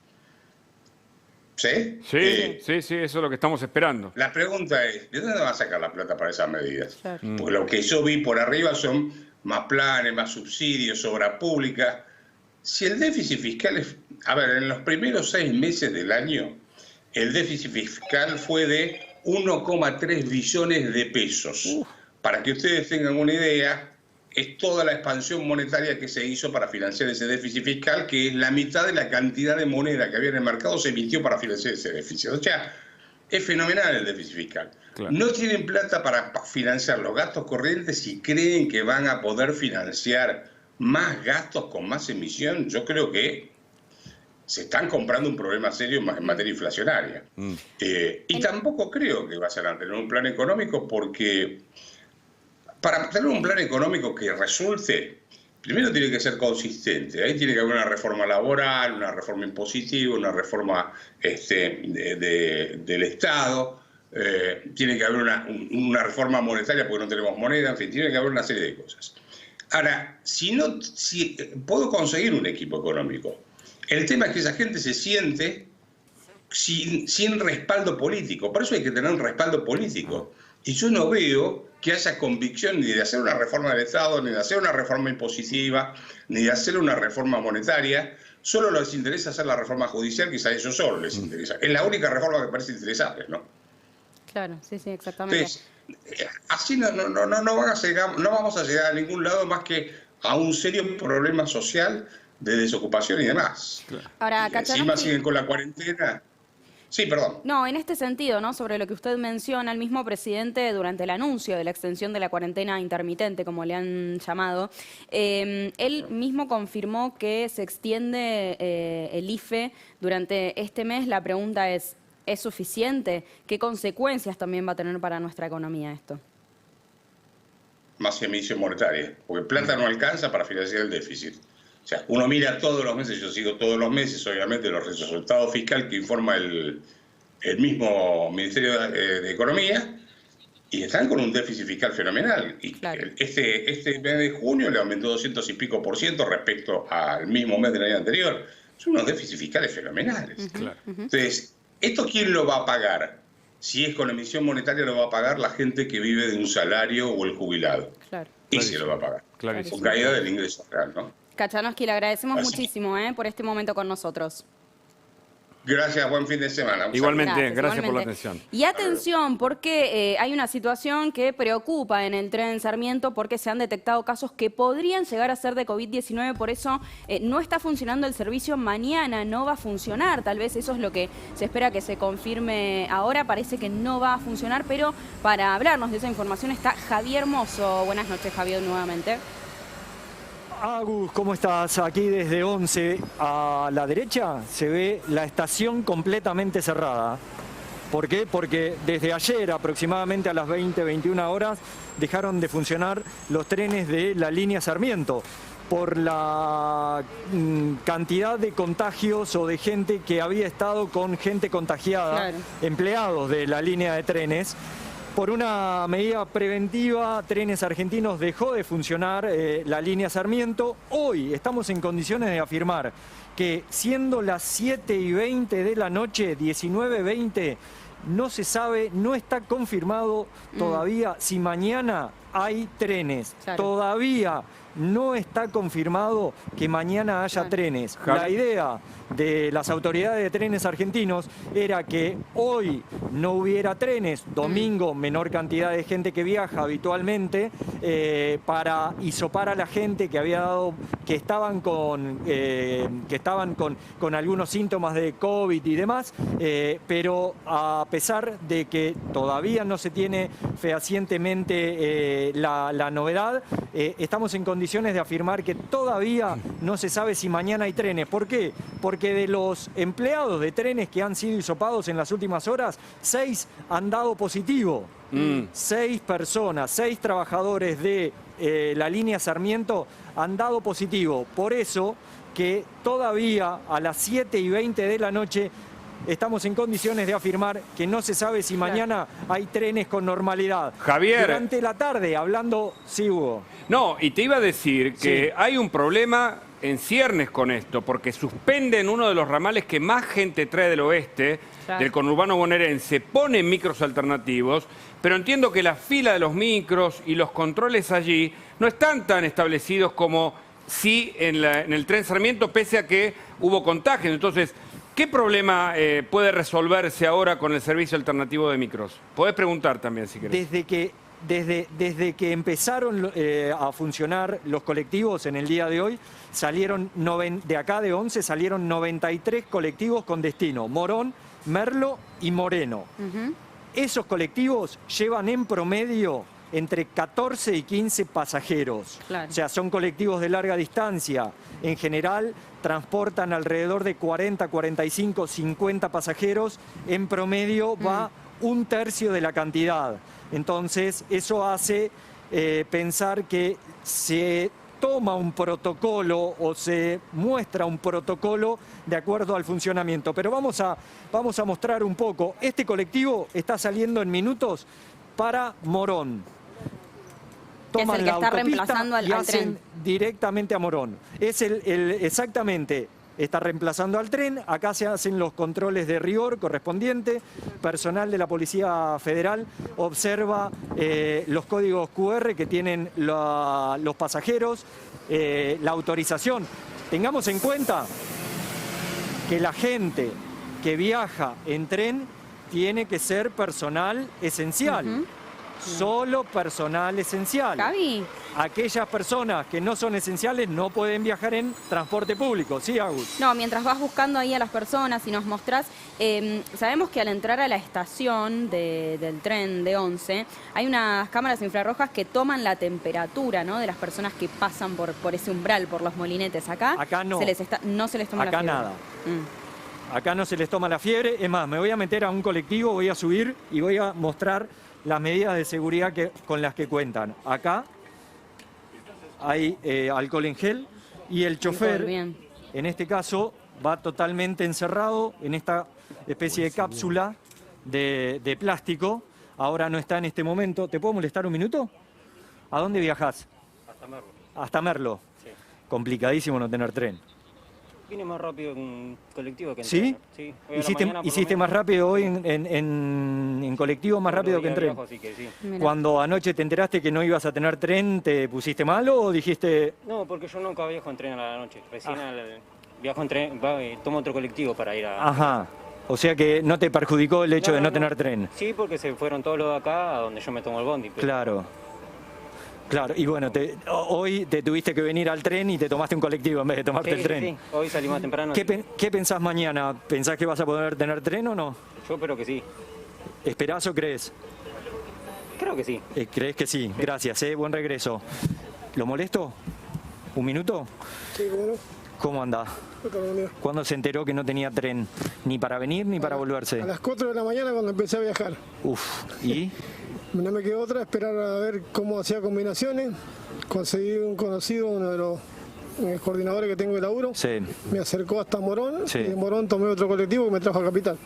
¿Sí? Sí, eso es lo que estamos esperando. La pregunta es, ¿de dónde va a sacar la plata para esas medidas? Claro. Porque lo que yo vi por arriba son más planes, más subsidios, obra pública. Si el déficit fiscal es... A ver, en los primeros 6 meses del año, el déficit fiscal fue de 1,3 billones de pesos. Para que ustedes tengan una idea, es toda la expansión monetaria que se hizo para financiar ese déficit fiscal, que es la mitad de la cantidad de moneda que había en el mercado se emitió para financiar ese déficit. O sea, Es fenomenal el déficit fiscal. Claro. No tienen plata para financiar los gastos corrientes y creen que van a poder financiar más gastos con más emisión. Yo creo que se están comprando un problema serio en materia inflacionaria. Y tampoco creo que vayan a tener un plan económico, porque para tener un plan económico que resulte, primero tiene que ser consistente. Ahí tiene que haber una reforma laboral, una reforma impositiva, una reforma del Estado, tiene que haber una reforma monetaria porque no tenemos moneda, en fin, tiene que haber una serie de cosas. Ahora, si puedo conseguir un equipo económico, el tema es que esa gente se siente sin respaldo político. Por eso hay que tener un respaldo político. Y yo no veo que haya convicción ni de hacer una reforma del Estado, ni de hacer una reforma impositiva, ni de hacer una reforma monetaria. Solo les interesa hacer la reforma judicial, quizá a ellos solo les interesa. Es la única reforma que parece interesable, ¿no? Claro, sí, exactamente. Entonces, así no vamos a llegar a ningún lado más que a un serio problema social de desocupación y demás. Ahora, encima siguen con la cuarentena. Sí, perdón. No, en este sentido, ¿no? Sobre lo que usted menciona, el mismo presidente, durante el anuncio de la extensión de la cuarentena intermitente, como le han llamado, él mismo confirmó que se extiende el IFE durante este mes. La pregunta ¿es suficiente? ¿Qué consecuencias también va a tener para nuestra economía esto? Más emisión monetaria, porque plata no alcanza para financiar el déficit. O sea, uno mira todos los meses, yo sigo todos los meses, obviamente, los resultados fiscales que informa el mismo Ministerio de Economía, y están con un déficit fiscal fenomenal. Y claro, este mes de junio le aumentó 200 y pico % respecto al mismo mes del año anterior. Son unos déficits fiscales fenomenales. Claro. Entonces, ¿esto quién lo va a pagar? Si es con emisión monetaria, lo va a pagar la gente que vive de un salario o el jubilado. Claro. Y se lo va a pagar. Con caída del ingreso real, ¿no? Kachanowski, le agradecemos muchísimo por este momento con nosotros. Gracias, buen fin de semana. Igualmente, gracias por la atención. Y atención, porque hay una situación que preocupa en el tren Sarmiento, porque se han detectado casos que podrían llegar a ser de COVID-19, por eso no está funcionando el servicio. Mañana no va a funcionar, tal vez eso es lo que se espera que se confirme ahora. Parece que no va a funcionar, pero para hablarnos de esa información está Javier Mozo. Buenas noches, Javier, nuevamente. Agus, ¿cómo estás? Aquí desde 11 a la derecha se ve la estación completamente cerrada. ¿Por qué? Porque desde ayer, aproximadamente a las 20, 21 horas, dejaron de funcionar los trenes de la línea Sarmiento por la cantidad de contagios o de gente que había estado con gente contagiada, empleados de la línea de trenes. Por una medida preventiva, Trenes Argentinos dejó de funcionar la línea Sarmiento. Hoy estamos en condiciones de afirmar que, siendo las 7:20 de la noche, 19:20, no se sabe, no está confirmado todavía si mañana hay trenes. Todavía no está confirmado que mañana haya trenes. La idea de las autoridades de Trenes Argentinos era que hoy no hubiera trenes, domingo menor cantidad de gente que viaja habitualmente, para hisopar a la gente que estaban con algunos síntomas de COVID y demás, pero a pesar de que todavía no se tiene fehacientemente la novedad, estamos en condiciones de afirmar que todavía no se sabe si mañana hay trenes. ¿Por qué? Porque de los empleados de trenes que han sido hisopados en las últimas horas, 6 han dado positivo. 6 personas, 6 trabajadores de la línea Sarmiento han dado positivo. Por eso que todavía a las 7:20 de la noche estamos en condiciones de afirmar que no se sabe si mañana hay trenes con normalidad. Javier. Durante la tarde, hablando... Sí, Hugo. No, y te iba a decir que hay un problema en ciernes con esto, porque suspenden uno de los ramales que más gente trae del oeste, del conurbano bonaerense, ponen micros alternativos, pero entiendo que la fila de los micros y los controles allí no están tan establecidos como sí en el tren Sarmiento, pese a que hubo contagios. Entonces, ¿qué problema puede resolverse ahora con el servicio alternativo de micros? Podés preguntar también si querés. Desde que empezaron a funcionar los colectivos en el día de hoy, salieron de acá de 11 salieron 93 colectivos con destino. Morón Merlo y Moreno. Esos colectivos llevan en promedio entre 14 y 15 pasajeros. Claro. O sea, son colectivos de larga distancia. En general, transportan alrededor de 40, 45, 50 pasajeros. En promedio va un tercio de la cantidad. Entonces, eso hace pensar que se toma un protocolo o se muestra un protocolo de acuerdo al funcionamiento. Pero vamos a mostrar un poco. Este colectivo está saliendo en minutos para Morón. Toman es el que está reemplazando al tren. Hacen directamente a Morón. Es exactamente, está reemplazando al tren. Acá se hacen los controles de rigor correspondiente. Personal de la Policía Federal observa los códigos QR que tienen los pasajeros, la autorización. Tengamos en cuenta que la gente que viaja en tren tiene que ser personal esencial. Solo personal esencial. Gaby. Aquellas personas que no son esenciales no pueden viajar en transporte público. ¿Sí, Agus? No, mientras vas buscando ahí a las personas y nos mostrás, sabemos que al entrar a la estación del tren de 11, hay unas cámaras infrarrojas que toman la temperatura, ¿no?, de las personas que pasan por ese umbral, por los molinetes. Acá no. No se les toma la fiebre. Acá nada. Acá no se les toma la fiebre. Es más, me voy a meter a un colectivo, voy a subir y voy a mostrar las medidas de seguridad con las que cuentan. Acá hay alcohol en gel y el chofer, en este caso, va totalmente encerrado en esta especie de cápsula de plástico. Ahora no está en este momento. ¿Te puedo molestar un minuto? ¿A dónde viajás? Hasta Merlo. Hasta Merlo. Sí. Complicadísimo no tener tren. Vine más rápido en colectivo que en ¿Sí? tren. Sí. ¿Hiciste más rápido hoy en colectivo, más rápido que en tren? Viajo, así que sí. Cuando anoche te enteraste que no ibas a tener tren, ¿te pusiste mal o dijiste...? No, porque yo nunca viajo en tren a la noche. Recién viajo en tren, tomo otro colectivo para ir a... Ajá. O sea que no te perjudicó el hecho de no tener tren. Sí, porque se fueron todos los de acá a donde yo me tomo el bondi. Pero... Claro, y bueno, hoy te tuviste que venir al tren y te tomaste un colectivo en vez de tomarte el tren. Sí, hoy salí más temprano. ¿Qué pensás mañana? ¿Pensás que vas a poder tener tren o no? Yo espero que sí. ¿Esperás o crees? Creo que sí. ¿Crees que sí? Gracias, buen regreso. ¿Lo molesto? ¿Un minuto? Sí, bueno. ¿Cómo anda? ¿Cuándo se enteró que no tenía tren? ¿Ni para venir ni para volverse? A las 4 de la mañana cuando empecé a viajar. ¿Y? No me quedó otra, esperar a ver cómo hacía combinaciones. Conseguí un conocido, uno de los coordinadores que tengo de laburo. Sí. Me acercó hasta Morón. Sí. Y de Morón tomé otro colectivo que me trajo a Capital.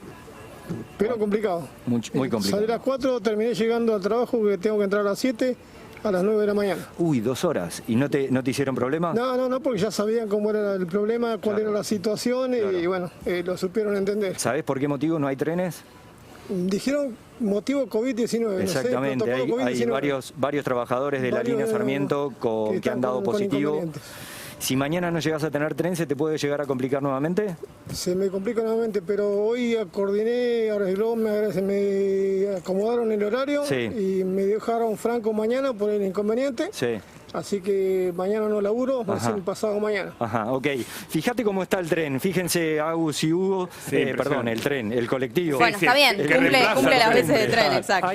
Pero complicado. Muy complicado. Salí a las 4, terminé llegando al trabajo que tengo que entrar a las 7, a las 9 de la mañana. 2 horas. ¿Y no te hicieron problema? No, porque ya sabían cómo era el problema, cuál era la situación y bueno, lo supieron entender. ¿Sabés por qué motivo no hay trenes? Dijeron motivo COVID-19. Exactamente, no sé, hay varios trabajadores de la línea Sarmiento que han dado positivo. Si mañana no llegas a tener tren, ¿se te puede llegar a complicar nuevamente? Se me complica nuevamente, pero hoy coordiné, arregló, me acomodaron el horario y me dejaron franco mañana por el inconveniente. Sí. Así que mañana no laburo, va a ser pasado mañana. Ajá, ok. Fíjate cómo está el tren. Fíjense, Agus y Hugo. Perdón, el tren, el colectivo. Bueno, está bien, cumple las veces de tren, exacto.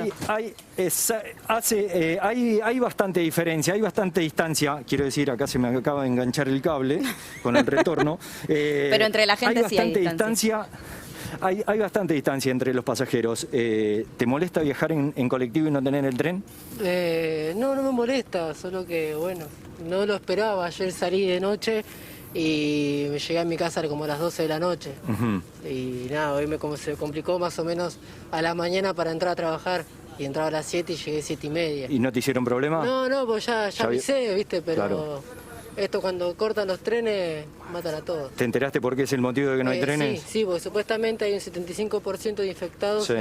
Hay bastante diferencia, hay bastante distancia. Quiero decir, acá se me acaba de enganchar el cable con el retorno. Pero entre la gente sí hay distancia. Hay bastante distancia entre los pasajeros. ¿Te molesta viajar en colectivo y no tener el tren? No me molesta, solo que, bueno, no lo esperaba. Ayer salí de noche y me llegué a mi casa como a las 12 de la noche. Y nada, hoy se complicó más o menos a la mañana para entrar a trabajar. Y entraba a las 7 y llegué 7:30. ¿Y no te hicieron problema? No, pues ya avisé, ¿viste? Pero... Claro. Esto cuando cortan los trenes, matan a todos. ¿Te enteraste por qué es el motivo de que no hay trenes? Sí, porque supuestamente hay un 75% de infectados,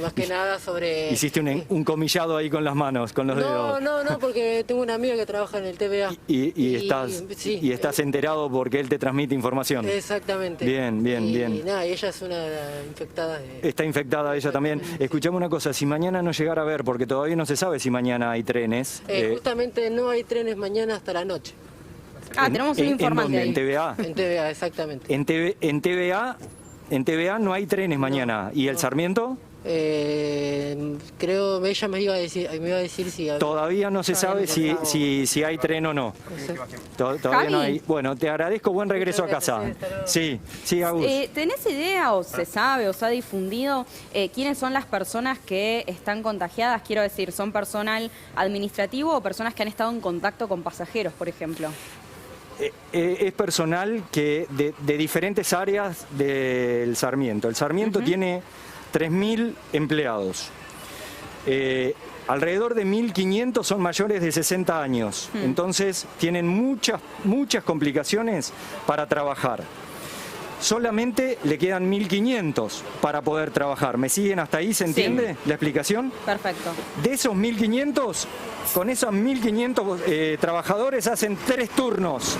más que nada sobre... Hiciste un comillado ahí con las manos, con los dedos. No, porque tengo una amiga que trabaja en el TVA. Y estás enterado porque él te transmite información. Exactamente. Bien. Y nada, y ella es una infectada. Está infectada ella también. Escuchame una cosa, si mañana no llegara a ver, porque todavía no se sabe si mañana hay trenes. Justamente no hay trenes mañana hasta la noche. Tenemos un informante ahí. ¿En TVA? En TVA, exactamente. En TVA en TVA no hay trenes mañana. ¿Y el Sarmiento? Creo, ella me iba a decir si... Todavía no se sabe si hay tren o no. Todavía no hay. Bueno, te agradezco, buen regreso a casa. Sí, Agus. ¿Tenés idea o se sabe o se ha difundido quiénes son las personas que están contagiadas? Quiero decir, ¿son personal administrativo o personas que han estado en contacto con pasajeros, por ejemplo? Es personal que de diferentes áreas del Sarmiento. El Sarmiento tiene 3.000 empleados. Alrededor de 1.500 son mayores de 60 años. Entonces tienen muchas complicaciones para trabajar. Solamente le quedan 1.500 para poder trabajar. ¿Me siguen hasta ahí? ¿Se entiende la explicación? Perfecto. De esos 1.500, con esos 1.500 trabajadores hacen 3 turnos.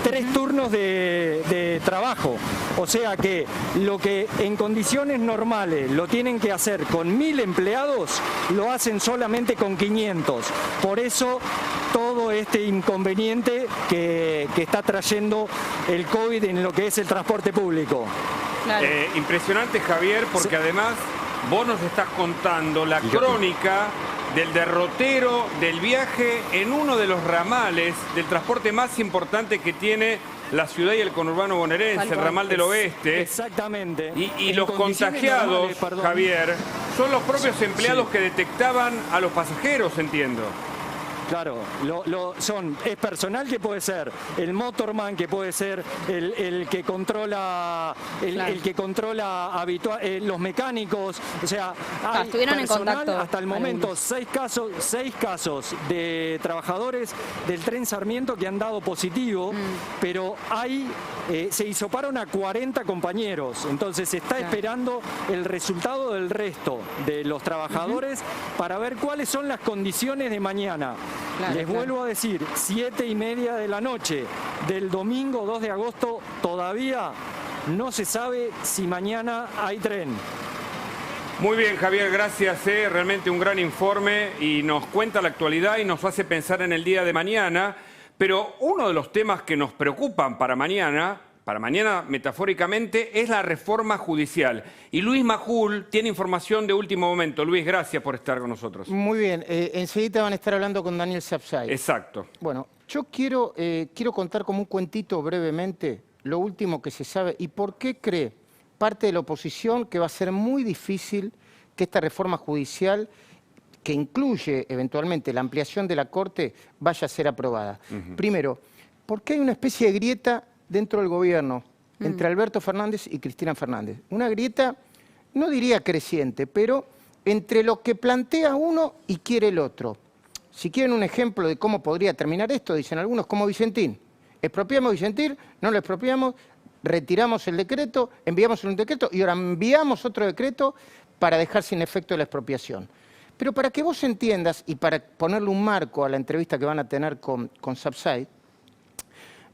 3 turnos de trabajo. O sea que lo que en condiciones normales lo tienen que hacer con 1.000 empleados, lo hacen solamente con 500. Por eso todo este inconveniente que está trayendo el COVID en lo que es el transporte público. Claro. Impresionante, Javier, porque además vos nos estás contando la crónica del derrotero del viaje en uno de los ramales del transporte más importante que tiene la ciudad y el conurbano bonaerense, el ramal del oeste. Exactamente. Y los contagiados, Javier, son los propios empleados que detectaban a los pasajeros, entiendo. Claro, es personal que puede ser el motorman, que puede ser el que controla el que controla los mecánicos, o sea, estuvieron en contacto hasta el momento 6 casos de trabajadores del tren Sarmiento que han dado positivo, pero se hisoparon a 40 compañeros, entonces se está esperando el resultado del resto de los trabajadores para ver cuáles son las condiciones de mañana. Les vuelvo a decir, 7:30 de la noche del domingo 2 de agosto, todavía no se sabe si mañana hay tren. Muy bien, Javier, gracias. Realmente un gran informe y nos cuenta la actualidad y nos hace pensar en el día de mañana. Pero uno de los temas que nos preocupan para mañana metafóricamente, es la reforma judicial. Y Luis Majul tiene información de último momento. Luis, gracias por estar con nosotros. Muy bien, enseguida van a estar hablando con Daniel Sapsay. Exacto. Bueno, yo quiero contar como un cuentito brevemente lo último que se sabe y por qué cree parte de la oposición que va a ser muy difícil que esta reforma judicial, que incluye eventualmente la ampliación de la Corte, vaya a ser aprobada. Primero, porque hay una especie de grieta dentro del gobierno entre Alberto Fernández y Cristina Fernández. Una grieta, no diría creciente, pero entre lo que plantea uno y quiere el otro. Si quieren un ejemplo de cómo podría terminar esto, dicen algunos, como Vicentín. Expropiamos a Vicentín, no lo expropiamos, retiramos el decreto, enviamos un decreto y ahora enviamos otro decreto para dejar sin efecto la expropiación. Pero para que vos entiendas y para ponerle un marco a la entrevista que van a tener con Sapsay,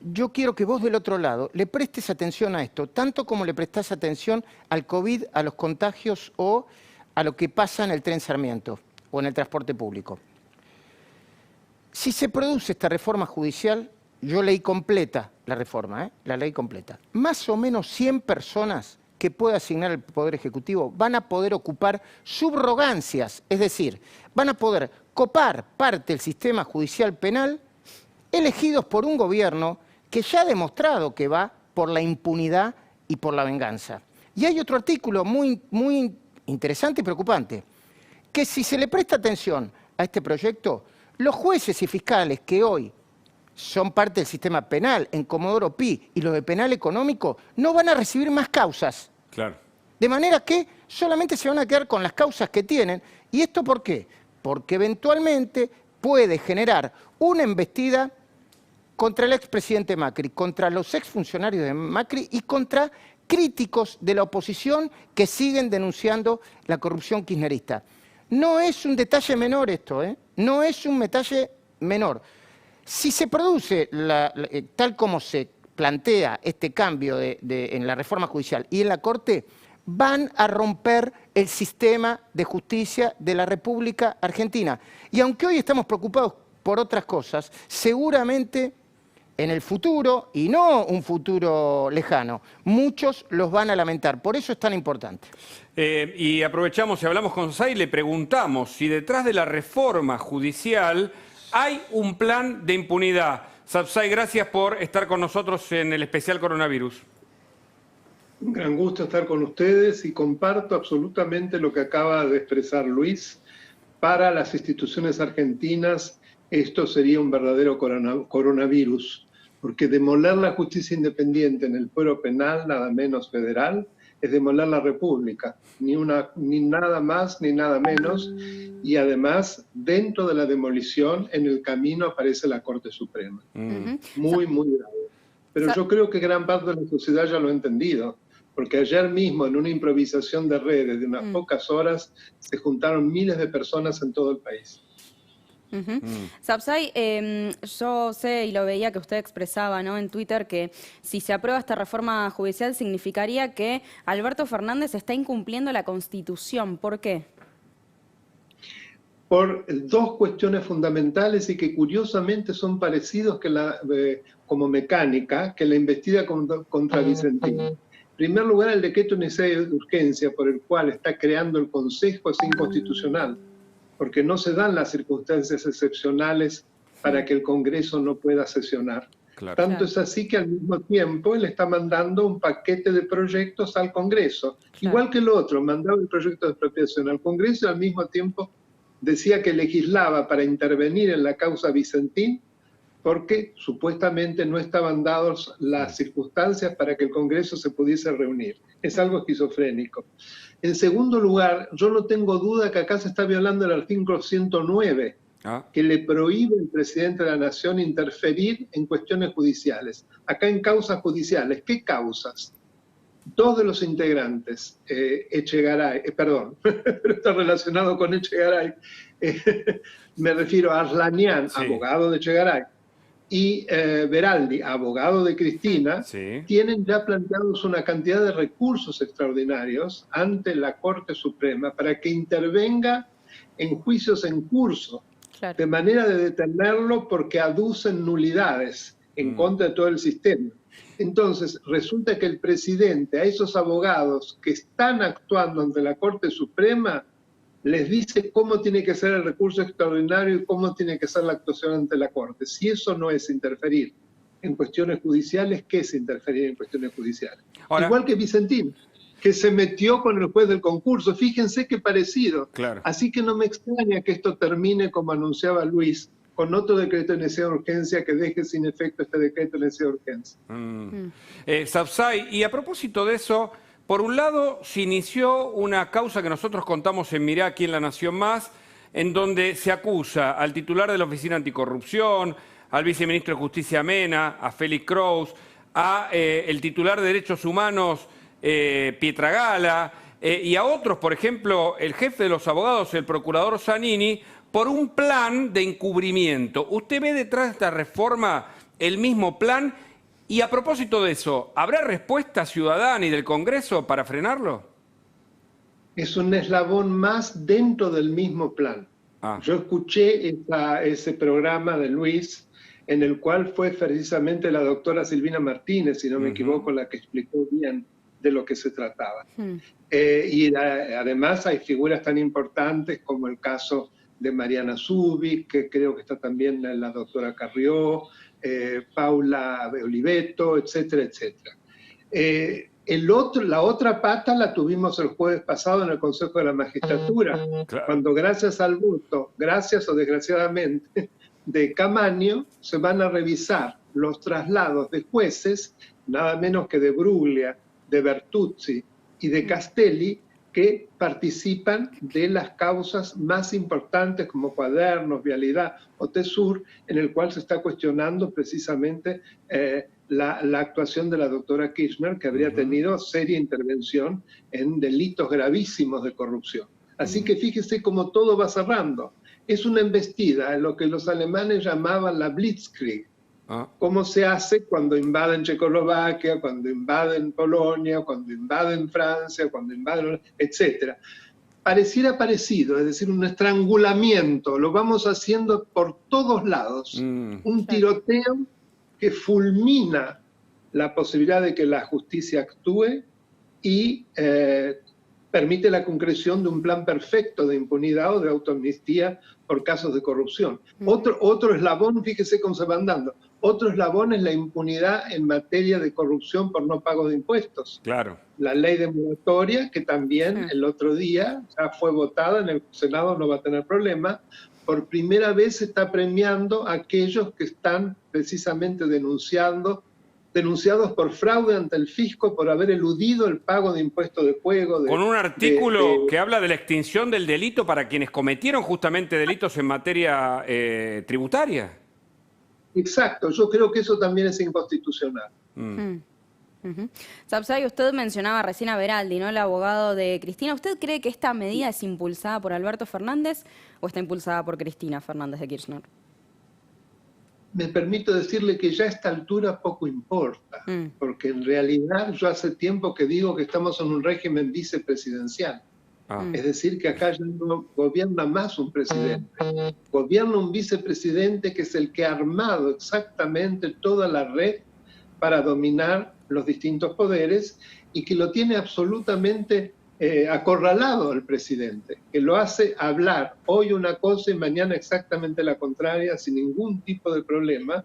yo quiero que vos del otro lado le prestes atención a esto, tanto como le prestás atención al COVID, a los contagios o a lo que pasa en el tren Sarmiento o en el transporte público. Si se produce esta reforma judicial, yo leí completa la reforma, la ley completa, más o menos 100 personas que puede asignar el Poder Ejecutivo van a poder ocupar subrogancias, es decir, van a poder copar parte del sistema judicial penal elegidos por un gobierno que ya ha demostrado que va por la impunidad y por la venganza. Y hay otro artículo muy interesante y preocupante, que si se le presta atención a este proyecto, los jueces y fiscales que hoy son parte del sistema penal en Comodoro Pi y los de penal económico no van a recibir más causas. Claro. De manera que solamente se van a quedar con las causas que tienen. ¿Y esto por qué? Porque eventualmente puede generar una embestida contra el expresidente Macri, contra los exfuncionarios de Macri y contra críticos de la oposición que siguen denunciando la corrupción kirchnerista. No es un detalle menor esto, no es un detalle menor. Si se produce tal como se plantea este cambio en la reforma judicial y en la Corte, van a romper el sistema de justicia de la República Argentina. Y aunque hoy estamos preocupados por otras cosas, seguramente en el futuro, y no un futuro lejano, muchos los van a lamentar. Por eso es tan importante. Y aprovechamos y hablamos con Sapsay, le preguntamos si detrás de la reforma judicial hay un plan de impunidad. Sapsay, gracias por estar con nosotros en el especial coronavirus. Un gran gusto estar con ustedes y comparto absolutamente lo que acaba de expresar Luis. Para las instituciones argentinas esto sería un verdadero coronavirus, porque demoler la justicia independiente en el fuero penal, nada menos federal, es demoler la República, ni nada más ni nada menos, y además dentro de la demolición en el camino aparece la Corte Suprema. Muy, muy grave. Pero yo creo que gran parte de la sociedad ya lo ha entendido, porque ayer mismo en una improvisación de redes de unas pocas horas se juntaron miles de personas en todo el país. Sapsay, yo sé y lo veía que usted expresaba, ¿no?, en Twitter, que si se aprueba esta reforma judicial significaría que Alberto Fernández está incumpliendo la Constitución. ¿Por qué? Por dos cuestiones fundamentales y que curiosamente son parecidos como mecánica que la investida contra Vicentín. En primer lugar, el decreto necesario de urgencia por el cual está creando el Consejo es inconstitucional, porque no se dan las circunstancias excepcionales para que el Congreso no pueda sesionar. Claro. Tanto es así que al mismo tiempo él está mandando un paquete de proyectos al Congreso. Claro. Igual que el otro, mandaba el proyecto de expropiación al Congreso y al mismo tiempo decía que legislaba para intervenir en la causa Vicentín porque supuestamente no estaban dadas las circunstancias para que el Congreso se pudiese reunir. Es algo esquizofrénico. En segundo lugar, yo no tengo duda que acá se está violando el artículo 109, que le prohíbe al presidente de la Nación interferir en cuestiones judiciales. Acá en causas judiciales, ¿qué causas? Dos de los integrantes, Echegaray, perdón, pero está relacionado con Echegaray, me refiero a Arlanian, abogado de Echegaray, y Beraldi, abogado de Cristina, tienen ya planteados una cantidad de recursos extraordinarios ante la Corte Suprema para que intervenga en juicios en curso, de manera de detenerlo porque aducen nulidades en contra de todo el sistema. Entonces, resulta que el presidente a esos abogados que están actuando ante la Corte Suprema les dice cómo tiene que ser el recurso extraordinario y cómo tiene que ser la actuación ante la Corte. Si eso no es interferir en cuestiones judiciales, ¿qué es interferir en cuestiones judiciales? Ahora, igual que Vicentín, que se metió con el juez del concurso. Fíjense qué parecido. Claro. Así que no me extraña que esto termine, como anunciaba Luis, con otro decreto de necesidad de urgencia que deje sin efecto este decreto de necesidad de urgencia. Sapsay, y a propósito de eso, por un lado se inició una causa que nosotros contamos en Mirá aquí en La Nación Más, en donde se acusa al titular de la Oficina Anticorrupción, al viceministro de Justicia Mena, a Félix Kraus, a el titular de Derechos Humanos, Pietragala, y a otros, por ejemplo, el jefe de los abogados, el procurador Zanini, por un plan de encubrimiento. ¿Usted ve detrás de esta reforma el mismo plan? Y a propósito de eso, ¿habrá respuesta ciudadana y del Congreso para frenarlo? Es un eslabón más dentro del mismo plan. Yo escuché ese programa de Luis, en el cual fue precisamente la doctora Silvina Martínez, si no me equivoco, la que explicó bien de lo que se trataba. Y además hay figuras tan importantes como el caso de Mariana Zubik, que creo que está también la doctora Carrió, Paula Oliveto, etcétera, etcétera. La otra pata la tuvimos el jueves pasado en el Consejo de la Magistratura, cuando gracias al voto, gracias o desgraciadamente, de Camaño, se van a revisar los traslados de jueces, nada menos que de Bruglia, de Bertuzzi y de Castelli, que participan de las causas más importantes como Cuadernos, Vialidad o Tesur, en el cual se está cuestionando precisamente la actuación de la doctora Kirchner, que habría tenido seria intervención en delitos gravísimos de corrupción. Así que fíjese cómo todo va cerrando. Es una embestida, lo que los alemanes llamaban la Blitzkrieg. ¿Cómo se hace cuando invaden Checoslovaquia, cuando invaden Polonia, cuando invaden Francia, cuando invaden, etcétera? Pareciera parecido, es decir, un estrangulamiento, lo vamos haciendo por todos lados. Un tiroteo que fulmina la posibilidad de que la justicia actúe y permite la concreción de un plan perfecto de impunidad o de autoamnistía por casos de corrupción. Otro eslabón, fíjese cómo se van dando, otro eslabón es la impunidad en materia de corrupción por no pago de impuestos. Claro. La ley de moratoria, que también el otro día ya fue votada, en el Senado no va a tener problema, por primera vez se está premiando a aquellos que están precisamente denunciados por fraude ante el fisco, por haber eludido el pago de impuestos de juego. Con un artículo que habla de la extinción del delito para quienes cometieron justamente delitos en materia tributaria. Exacto, yo creo que eso también es inconstitucional. Sabzai, usted mencionaba recién a Beraldi, ¿no?, el abogado de Cristina. ¿Usted cree que esta medida es impulsada por Alberto Fernández o está impulsada por Cristina Fernández de Kirchner? Me permito decirle que ya a esta altura poco importa, porque en realidad yo hace tiempo que digo que estamos en un régimen vicepresidencial. Es decir, que acá ya no gobierna más un presidente, gobierna un vicepresidente que es el que ha armado exactamente toda la red para dominar los distintos poderes y que lo tiene absolutamente acorralado al presidente, que lo hace hablar hoy una cosa y mañana exactamente la contraria sin ningún tipo de problema,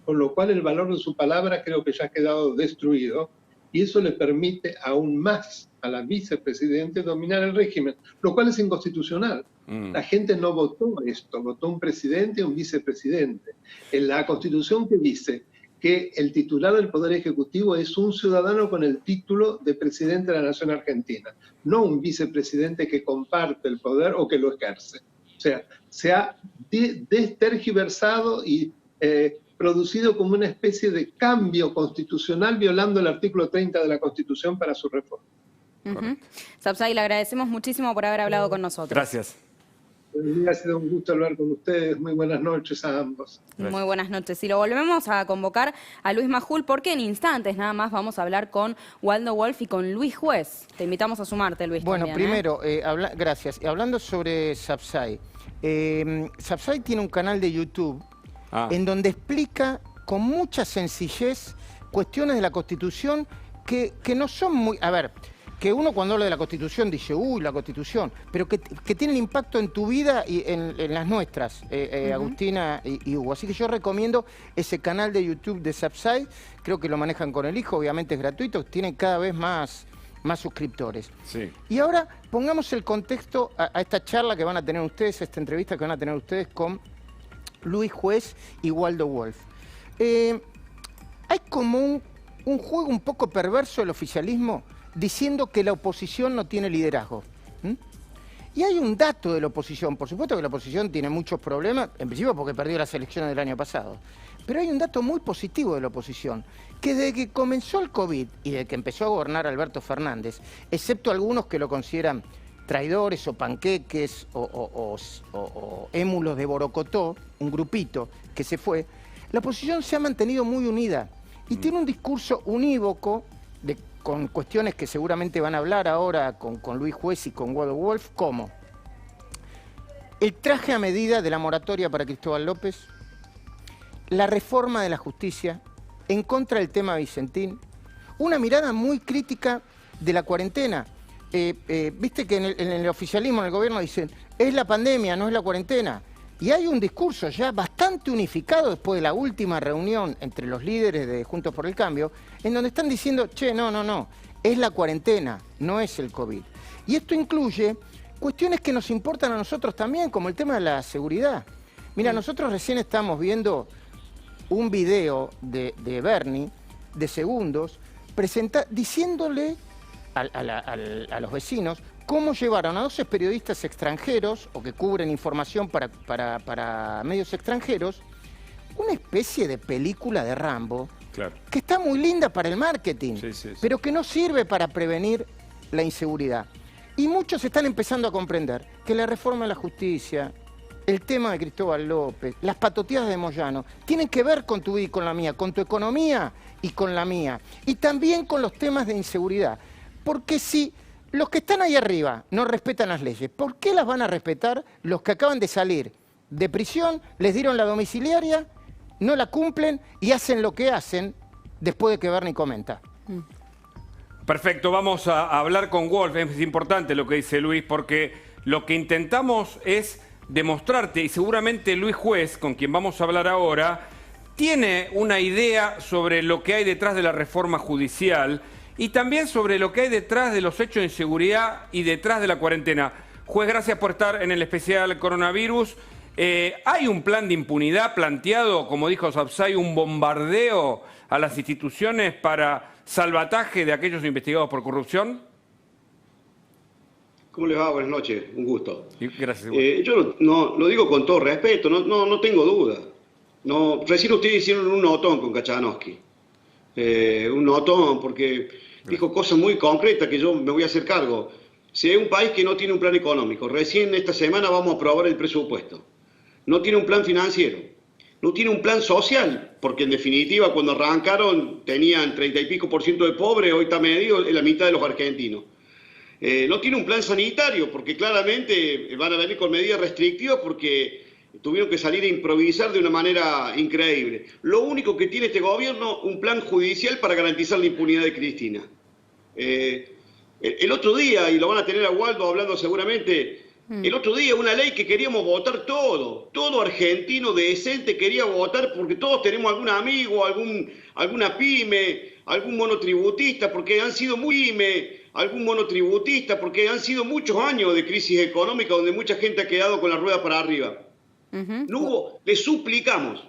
con lo cual el valor de su palabra creo que ya ha quedado destruido y eso le permite aún más a la vicepresidente dominar el régimen, lo cual es inconstitucional. La gente no votó esto, votó un presidente y un vicepresidente. En la Constitución que dice que el titular del Poder Ejecutivo es un ciudadano con el título de presidente de la Nación Argentina, no un vicepresidente que comparte el poder o que lo ejerce. O sea, se ha destergiversado y producido como una especie de cambio constitucional violando el artículo 30 de la Constitución para su reforma. Sabzai, le agradecemos muchísimo por haber hablado con nosotros. Gracias. Ha sido un gusto hablar con ustedes. Muy buenas noches a ambos. Gracias. Muy buenas noches. Y lo volvemos a convocar a Luis Majul porque en instantes nada más vamos a hablar con Waldo Wolf y con Luis Juez. Te invitamos a sumarte, Luis. Bueno, también, primero, gracias. Hablando sobre Sabzai, Sabzai tiene un canal de YouTube en donde explica con mucha sencillez cuestiones de la Constitución que no son muy... A ver, que uno cuando habla de la Constitución dice, uy, la Constitución, pero que tienen impacto en tu vida y en las nuestras, Agustina y Hugo. Así que yo recomiendo ese canal de YouTube de Sabzai, creo que lo manejan con el hijo, obviamente es gratuito, tienen cada vez más suscriptores. Sí. Y ahora pongamos el contexto a esta charla que van a tener ustedes, a esta entrevista que van a tener ustedes con Luis Juez y Waldo Wolf. Hay como un juego un poco perverso del oficialismo diciendo que la oposición no tiene liderazgo. Y hay un dato de la oposición, por supuesto que la oposición tiene muchos problemas, en principio porque perdió las elecciones del año pasado, pero hay un dato muy positivo de la oposición, que desde que comenzó el COVID y desde que empezó a gobernar Alberto Fernández, excepto algunos que lo consideran traidores o panqueques o émulos de Borocotó, un grupito que se fue, la oposición se ha mantenido muy unida y tiene un discurso unívoco con cuestiones que seguramente van a hablar ahora con Luis Juez y con Waldo Wolf, como el traje a medida de la moratoria para Cristóbal López, la reforma de la justicia, en contra del tema Vicentín, una mirada muy crítica de la cuarentena. Viste que en el oficialismo, en el gobierno dicen, es la pandemia, no es la cuarentena. Y hay un discurso ya bastante unificado después de la última reunión entre los líderes de Juntos por el Cambio, en donde están diciendo, che, no, es la cuarentena, no es el COVID. Y esto incluye cuestiones que nos importan a nosotros también, como el tema de la seguridad. Mira, nosotros recién estamos viendo un video de Bernie, de segundos, diciéndole a los vecinos cómo llevaron a 12 periodistas extranjeros o que cubren información para medios extranjeros, una especie de película de Rambo, claro, que está muy linda para el marketing, pero que no sirve para prevenir la inseguridad. Y muchos están empezando a comprender que la reforma de la justicia, el tema de Cristóbal López, las patoteadas de Moyano, tienen que ver con tu vida y con la mía, con tu economía y con la mía, y también con los temas de inseguridad. Porque si los que están ahí arriba no respetan las leyes, ¿por qué las van a respetar los que acaban de salir de prisión, les dieron la domiciliaria no la cumplen y hacen lo que hacen después de que Bernie comenta. Perfecto, vamos a hablar con Wolf. Es importante lo que dice Luis, porque lo que intentamos es demostrarte, y seguramente Luis Juez, con quien vamos a hablar ahora, tiene una idea sobre lo que hay detrás de la reforma judicial y también sobre lo que hay detrás de los hechos de inseguridad y detrás de la cuarentena. Juez, gracias por estar en el especial coronavirus. ¿Hay un plan de impunidad planteado, como dijo Sapsay, un bombardeo a las instituciones para salvataje de aquellos investigados por corrupción? ¿Cómo les va? Buenas noches, un gusto. Gracias. Yo no lo digo con todo respeto, no tengo duda. Recién ustedes hicieron un notón con Kachanowski. Un notón porque dijo cosas muy concretas que yo me voy a hacer cargo. Si hay un país que no tiene un plan económico, recién esta semana vamos a aprobar el presupuesto. No tiene un plan financiero, no tiene un plan social, porque en definitiva cuando arrancaron tenían 30 y pico % de pobres, hoy está medido en la mitad de los argentinos. No tiene un plan sanitario, porque claramente van a venir con medidas restrictivas porque tuvieron que salir a improvisar de una manera increíble. Lo único que tiene este gobierno, un plan judicial para garantizar la impunidad de Cristina. El otro día, y lo van a tener a Waldo hablando seguramente, el otro día una ley que queríamos votar todo argentino decente quería votar porque todos tenemos algún amigo, alguna pyme, algún monotributista, porque han sido porque han sido muchos años de crisis económica donde mucha gente ha quedado con la rueda para arriba. No hubo, le suplicamos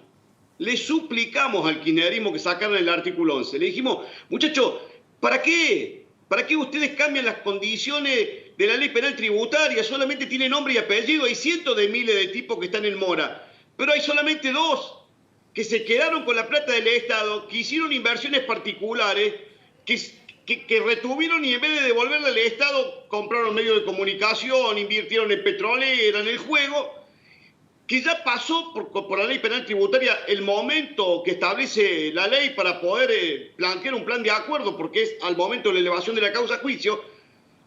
al kirchnerismo que sacaran el artículo 11. Le dijimos, muchachos, ¿para qué? ¿Para qué ustedes cambian las condiciones de la ley penal tributaria? Solamente tiene nombre y apellido. Hay cientos de miles de tipos que están en mora. Pero hay solamente 2 que se quedaron con la plata del Estado, que hicieron inversiones particulares, que retuvieron y en vez de devolverle al Estado, compraron medios de comunicación, invirtieron en petrolera, en el juego, que ya pasó por la ley penal tributaria el momento que establece la ley para poder plantear un plan de acuerdo, porque es al momento de la elevación de la causa a juicio.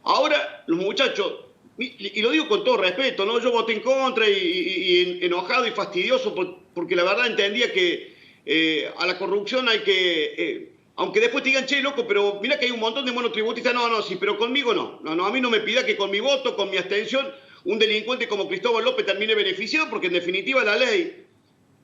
Ahora, los muchachos, y lo digo con todo respeto, ¿no? Yo voté en contra y enojado y fastidioso porque la verdad entendía que a la corrupción hay que... aunque después te digan, che, loco, pero mira que hay un montón de monotributistas. No, sí, pero conmigo no, a mí no me pida que con mi voto, con mi abstención, un delincuente como Cristóbal López termine beneficiado, porque en definitiva la ley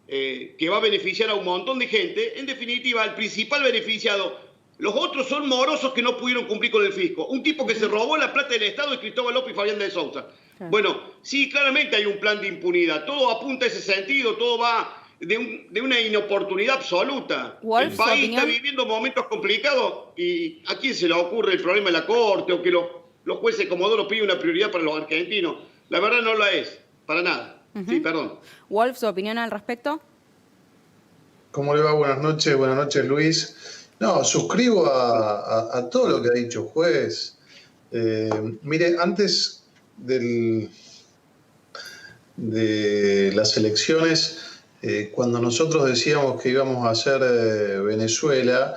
que va a beneficiar a un montón de gente, en definitiva el principal beneficiado, los otros son morosos que no pudieron cumplir con el fisco. Un tipo que se robó la plata del Estado es Cristóbal López y Fabián de Sousa. Bueno, sí, claramente hay un plan de impunidad, todo apunta a ese sentido, todo va de una inoportunidad absoluta. Wolf, el país está viviendo momentos complicados y ¿a quién se le ocurre el problema de la Corte o que los jueces de Comodoro piden una prioridad para los argentinos? La verdad no la es, para nada. Sí, perdón. Wolf, ¿su opinión al respecto? ¿Cómo le va? Buenas noches Luis. No, suscribo a todo lo que ha dicho el juez. Mire, antes de las elecciones, cuando nosotros decíamos que íbamos a hacer Venezuela,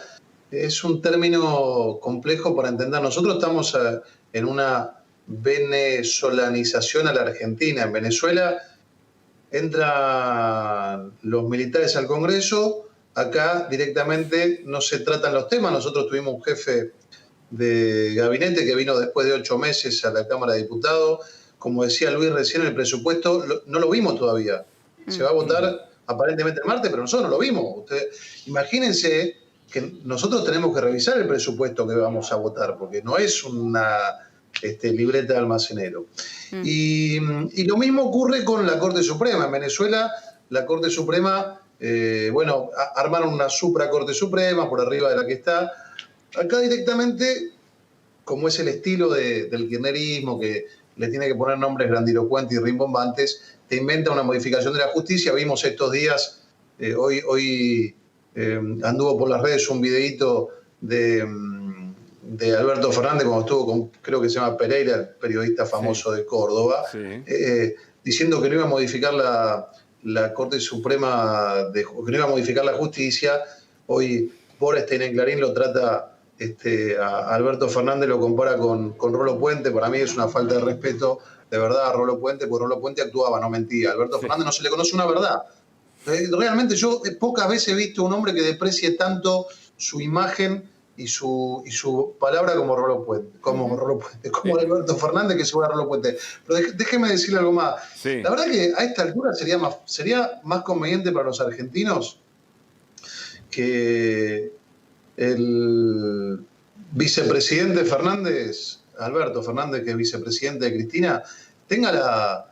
es un término complejo para entender. Nosotros estamos en una venezolanización a la Argentina. En Venezuela entran los militares al Congreso, acá directamente no se tratan los temas. Nosotros tuvimos un jefe de gabinete que vino después de 8 meses a la Cámara de Diputados. Como decía Luis recién, el presupuesto no lo vimos todavía. Se va a votar aparentemente el martes, pero nosotros no lo vimos. Imagínense que nosotros tenemos que revisar el presupuesto que vamos a votar, porque no es una libreta de almacenero. Y lo mismo ocurre con la Corte Suprema. En Venezuela, la Corte Suprema, armaron una supracorte suprema por arriba de la que está. Acá directamente, como es el estilo del kirchnerismo, que le tiene que poner nombres grandilocuentes y rimbombantes, te inventa una modificación de la justicia. Vimos estos días, hoy anduvo por las redes un videíto de Alberto Fernández cuando estuvo con, creo que se llama Pereira, el periodista famoso de Córdoba, diciendo que no iba a modificar la Corte Suprema, que no iba a modificar la justicia. Hoy Borestein en Clarín lo trata, a Alberto Fernández lo compara con Rolo Puente. Para mí es una falta de respeto, de verdad, a Rolo Puente, porque Rolo Puente actuaba, no mentía. A Alberto Fernández no se le conoce una verdad. Realmente yo pocas veces he visto un hombre que desprecie tanto su imagen y su palabra como Rolo Puente, como Alberto Fernández, que se va a Rolo Puente. Pero déjeme decirle algo más. Sí. La verdad que a esta altura sería más conveniente para los argentinos que el vicepresidente Fernández, Alberto Fernández, que es vicepresidente de Cristina, tenga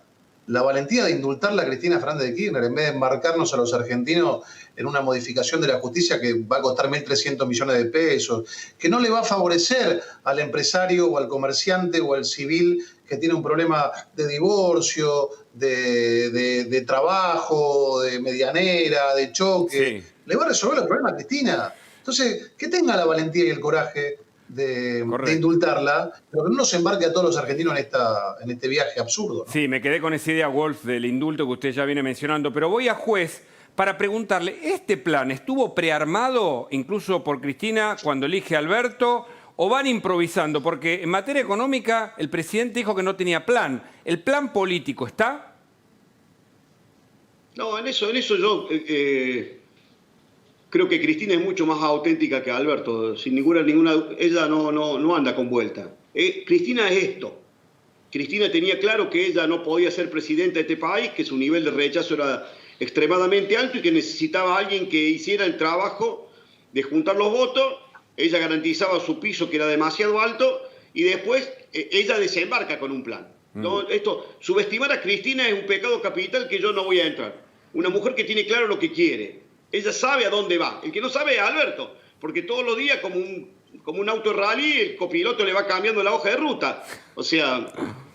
la valentía de indultarla a Cristina Fernández de Kirchner en vez de embarcarnos a los argentinos en una modificación de la justicia que va a costar 1.300 millones de pesos, que no le va a favorecer al empresario o al comerciante o al civil que tiene un problema de divorcio, de trabajo, de medianera, de choque. Sí. Le va a resolver los problemas a Cristina. Entonces, que tenga la valentía y el coraje de indultarla, pero que no nos embarque a todos los argentinos en este viaje absurdo, ¿no? Sí, me quedé con esa idea, Wolf, del indulto que usted ya viene mencionando, pero voy a juez para preguntarle, ¿este plan estuvo prearmado incluso por Cristina cuando elige a Alberto o van improvisando? Porque en materia económica el presidente dijo que no tenía plan. ¿El plan político está? No, en eso yo... creo que Cristina es mucho más auténtica que Alberto, sin ninguna ella no anda con vuelta. Cristina es esto. Cristina tenía claro que ella no podía ser presidenta de este país, que su nivel de rechazo era extremadamente alto y que necesitaba a alguien que hiciera el trabajo de juntar los votos. Ella garantizaba su piso, que era demasiado alto, y después ella desembarca con un plan. ¿No? Subestimar a Cristina es un pecado capital que yo no voy a entrar. Una mujer que tiene claro lo que quiere. Ella sabe a dónde va. El que no sabe es Alberto, porque todos los días, como un auto rally, el copiloto le va cambiando la hoja de ruta. O sea,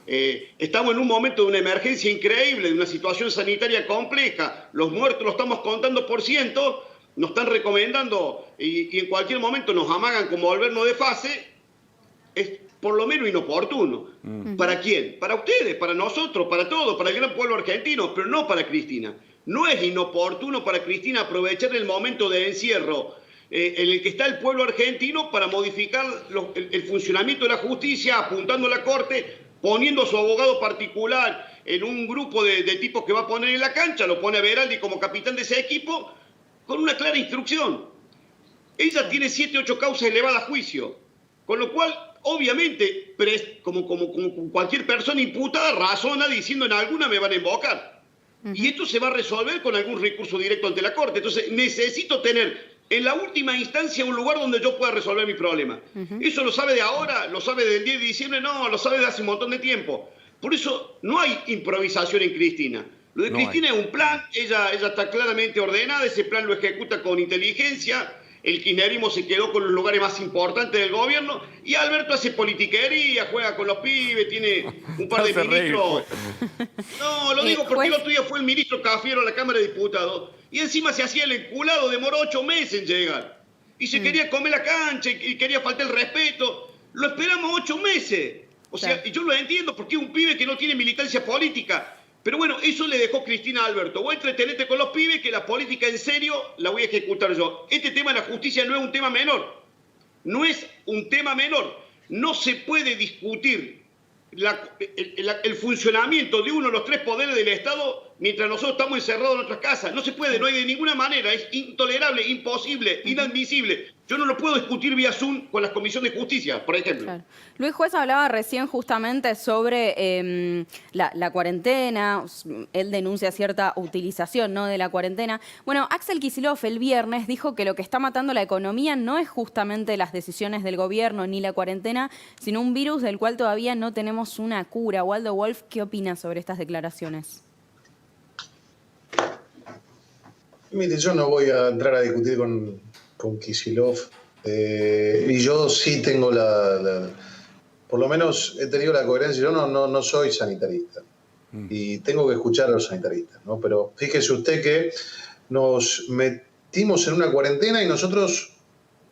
estamos en un momento de una emergencia increíble, de una situación sanitaria compleja. Los muertos los estamos contando por cientos, nos están recomendando y en cualquier momento nos amagan como volvernos de fase. Es por lo menos inoportuno. ¿Para quién? Para ustedes, para nosotros, para todos, para el gran pueblo argentino, pero no para Cristina. No es inoportuno para Cristina aprovechar el momento de encierro en el que está el pueblo argentino para modificar el funcionamiento de la justicia, apuntando a la Corte, poniendo a su abogado particular en un grupo de tipos que va a poner en la cancha, lo pone a Veraldi como capitán de ese equipo, con una clara instrucción. Ella tiene 7 u 8 causas elevadas a juicio, con lo cual, obviamente, como cualquier persona imputada, razona diciendo en alguna me van a invocar. Y esto se va a resolver con algún recurso directo ante la Corte. Entonces, necesito tener en la última instancia un lugar donde yo pueda resolver mi problema. Eso lo sabe de ahora, lo sabe del 10 de diciembre, no, lo sabe de hace un montón de tiempo. Por eso no hay improvisación en Cristina. Lo de Cristina es un plan, ella está claramente ordenada, ese plan lo ejecuta con inteligencia. El kirchnerismo se quedó con los lugares más importantes del gobierno y Alberto hace politiquería, juega con los pibes, tiene un par de ministros. No, lo digo porque el otro día fue el ministro Cafiero a la Cámara de Diputados y encima se hacía el enculado, demoró 8 meses en llegar. Y se quería comer la cancha y quería faltar el respeto. Lo esperamos 8 meses. O sea, y yo lo entiendo porque es un pibe que no tiene militancia política. Pero bueno, eso le dejó Cristina a Alberto. Voy a entretenerte con los pibes que la política en serio la voy a ejecutar yo. Este tema de la justicia no es un tema menor. No es un tema menor. No se puede discutir el funcionamiento de uno de los 3 poderes del Estado mientras nosotros estamos encerrados en nuestras casas. No se puede, no hay de ninguna manera. Es intolerable, imposible, inadmisible. Yo no lo puedo discutir vía Zoom con las comisiones de justicia, por ejemplo. Claro. Luis Juez hablaba recién justamente sobre la cuarentena. Él denuncia cierta utilización, ¿no?, de la cuarentena. Bueno, Axel Kicillof el viernes dijo que lo que está matando la economía no es justamente las decisiones del gobierno ni la cuarentena, sino un virus del cual todavía no tenemos una cura. Waldo Wolf, ¿qué opina sobre estas declaraciones? Mire, yo no voy a entrar a discutir con Kicillof. Y yo sí tengo por lo menos he tenido la coherencia. Yo no soy sanitarista y tengo que escuchar a los sanitaristas, ¿no? Pero fíjese usted que nos metimos en una cuarentena y nosotros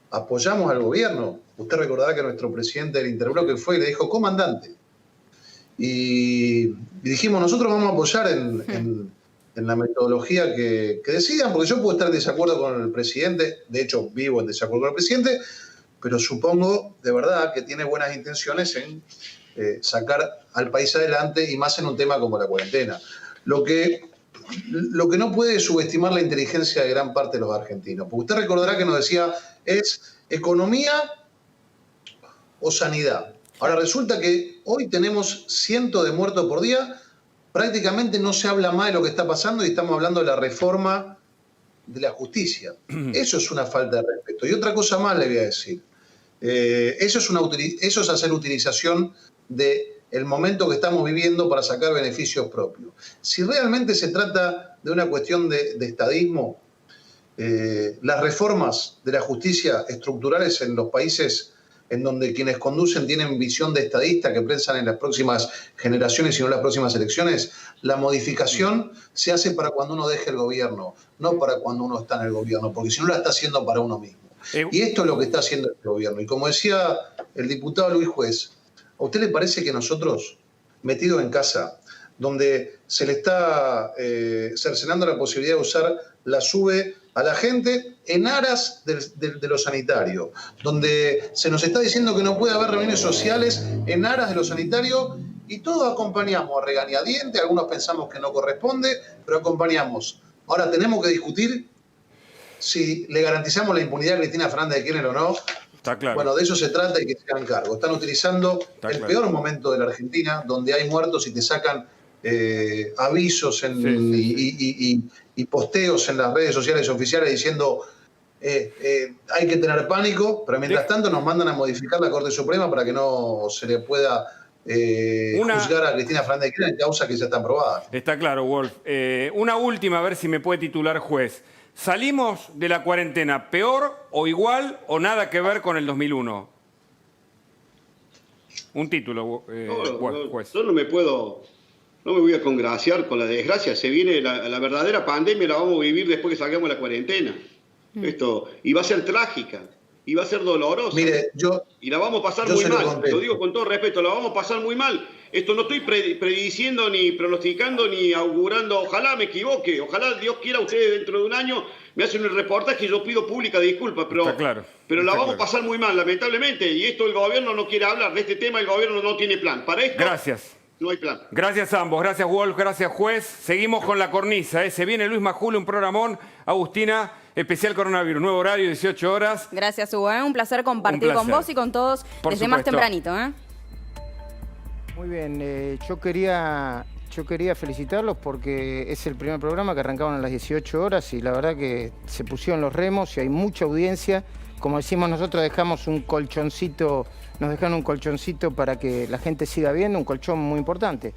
apoyamos al gobierno. Usted recordará que nuestro presidente del Interbloque fue y le dijo comandante. Y dijimos, nosotros vamos a apoyar en la metodología que decidan, porque yo puedo estar en desacuerdo con el presidente, de hecho vivo en desacuerdo con el presidente, pero supongo de verdad que tiene buenas intenciones en sacar al país adelante y más en un tema como la cuarentena. Lo que lo que no puede es subestimar la inteligencia de gran parte de los argentinos. Porque usted recordará que nos decía, ¿es economía o sanidad? Ahora resulta que hoy tenemos cientos de muertos por día, prácticamente no se habla más de lo que está pasando y estamos hablando de la reforma de la justicia. Eso es una falta de respeto. Y otra cosa más le voy a decir. Eso es hacer utilización del momento que estamos viviendo para sacar beneficios propios. Si realmente se trata de una cuestión de estadismo, las reformas de la justicia estructurales en los países en donde quienes conducen tienen visión de estadista que piensan en las próximas generaciones y no en las próximas elecciones, la modificación se hace para cuando uno deje el gobierno, no para cuando uno está en el gobierno, porque si no la está haciendo para uno mismo. Y esto es lo que está haciendo el gobierno. Y como decía el diputado Luis Juez, ¿a usted le parece que nosotros, metidos en casa, donde se le está cercenando la posibilidad de usar la SUBE a la gente en aras de lo sanitario, donde se nos está diciendo que no puede haber reuniones sociales en aras de lo sanitario, y todos acompañamos a regañadientes, algunos pensamos que no corresponde, pero acompañamos? Ahora tenemos que discutir si le garantizamos la impunidad a Cristina Fernández de Kirchner o no. Está claro. Bueno, de eso se trata y que se hagan cargo. Están utilizando peor momento de la Argentina, donde hay muertos y te sacan avisos y posteos en las redes sociales oficiales diciendo hay que tener pánico, pero mientras tanto nos mandan a modificar la Corte Suprema para que no se le pueda juzgar a Cristina Fernández de Kirchner en causas que ya están probadas. Está claro, Wolf. Una última, a ver si me puede titular juez. ¿Salimos de la cuarentena peor o igual o nada que ver con el 2001? Un título, juez. Yo no me voy a congraciar con la desgracia. Se viene la verdadera pandemia, la vamos a vivir después que salgamos de la cuarentena. Y va a ser trágica, y va a ser dolorosa. Mire, y la vamos a pasar muy mal. Lo digo con todo respeto, la vamos a pasar muy mal. Esto no estoy prediciendo, ni pronosticando, ni augurando. Ojalá me equivoque. Ojalá Dios quiera, ustedes dentro de un año me hacen un reportaje y yo pido pública disculpas. Pero la vamos a pasar muy mal, lamentablemente. Y esto el gobierno no quiere hablar de este tema. El gobierno no tiene plan. Para esto no hay plan. Gracias a ambos. Gracias, Wolf. Gracias, juez. Seguimos con la cornisa. Se viene Luis Majul, un programón. Agustina, especial coronavirus. Nuevo horario, 18 horas. Gracias, Hugo. Un placer compartir con vos y con todos desde más tempranito. Muy bien, yo quería felicitarlos porque es el primer programa que arrancaban a las 18 horas y la verdad que se pusieron los remos y hay mucha audiencia. Como decimos nosotros, dejamos un colchoncito, nos dejaron un colchoncito para que la gente siga viendo, un colchón muy importante.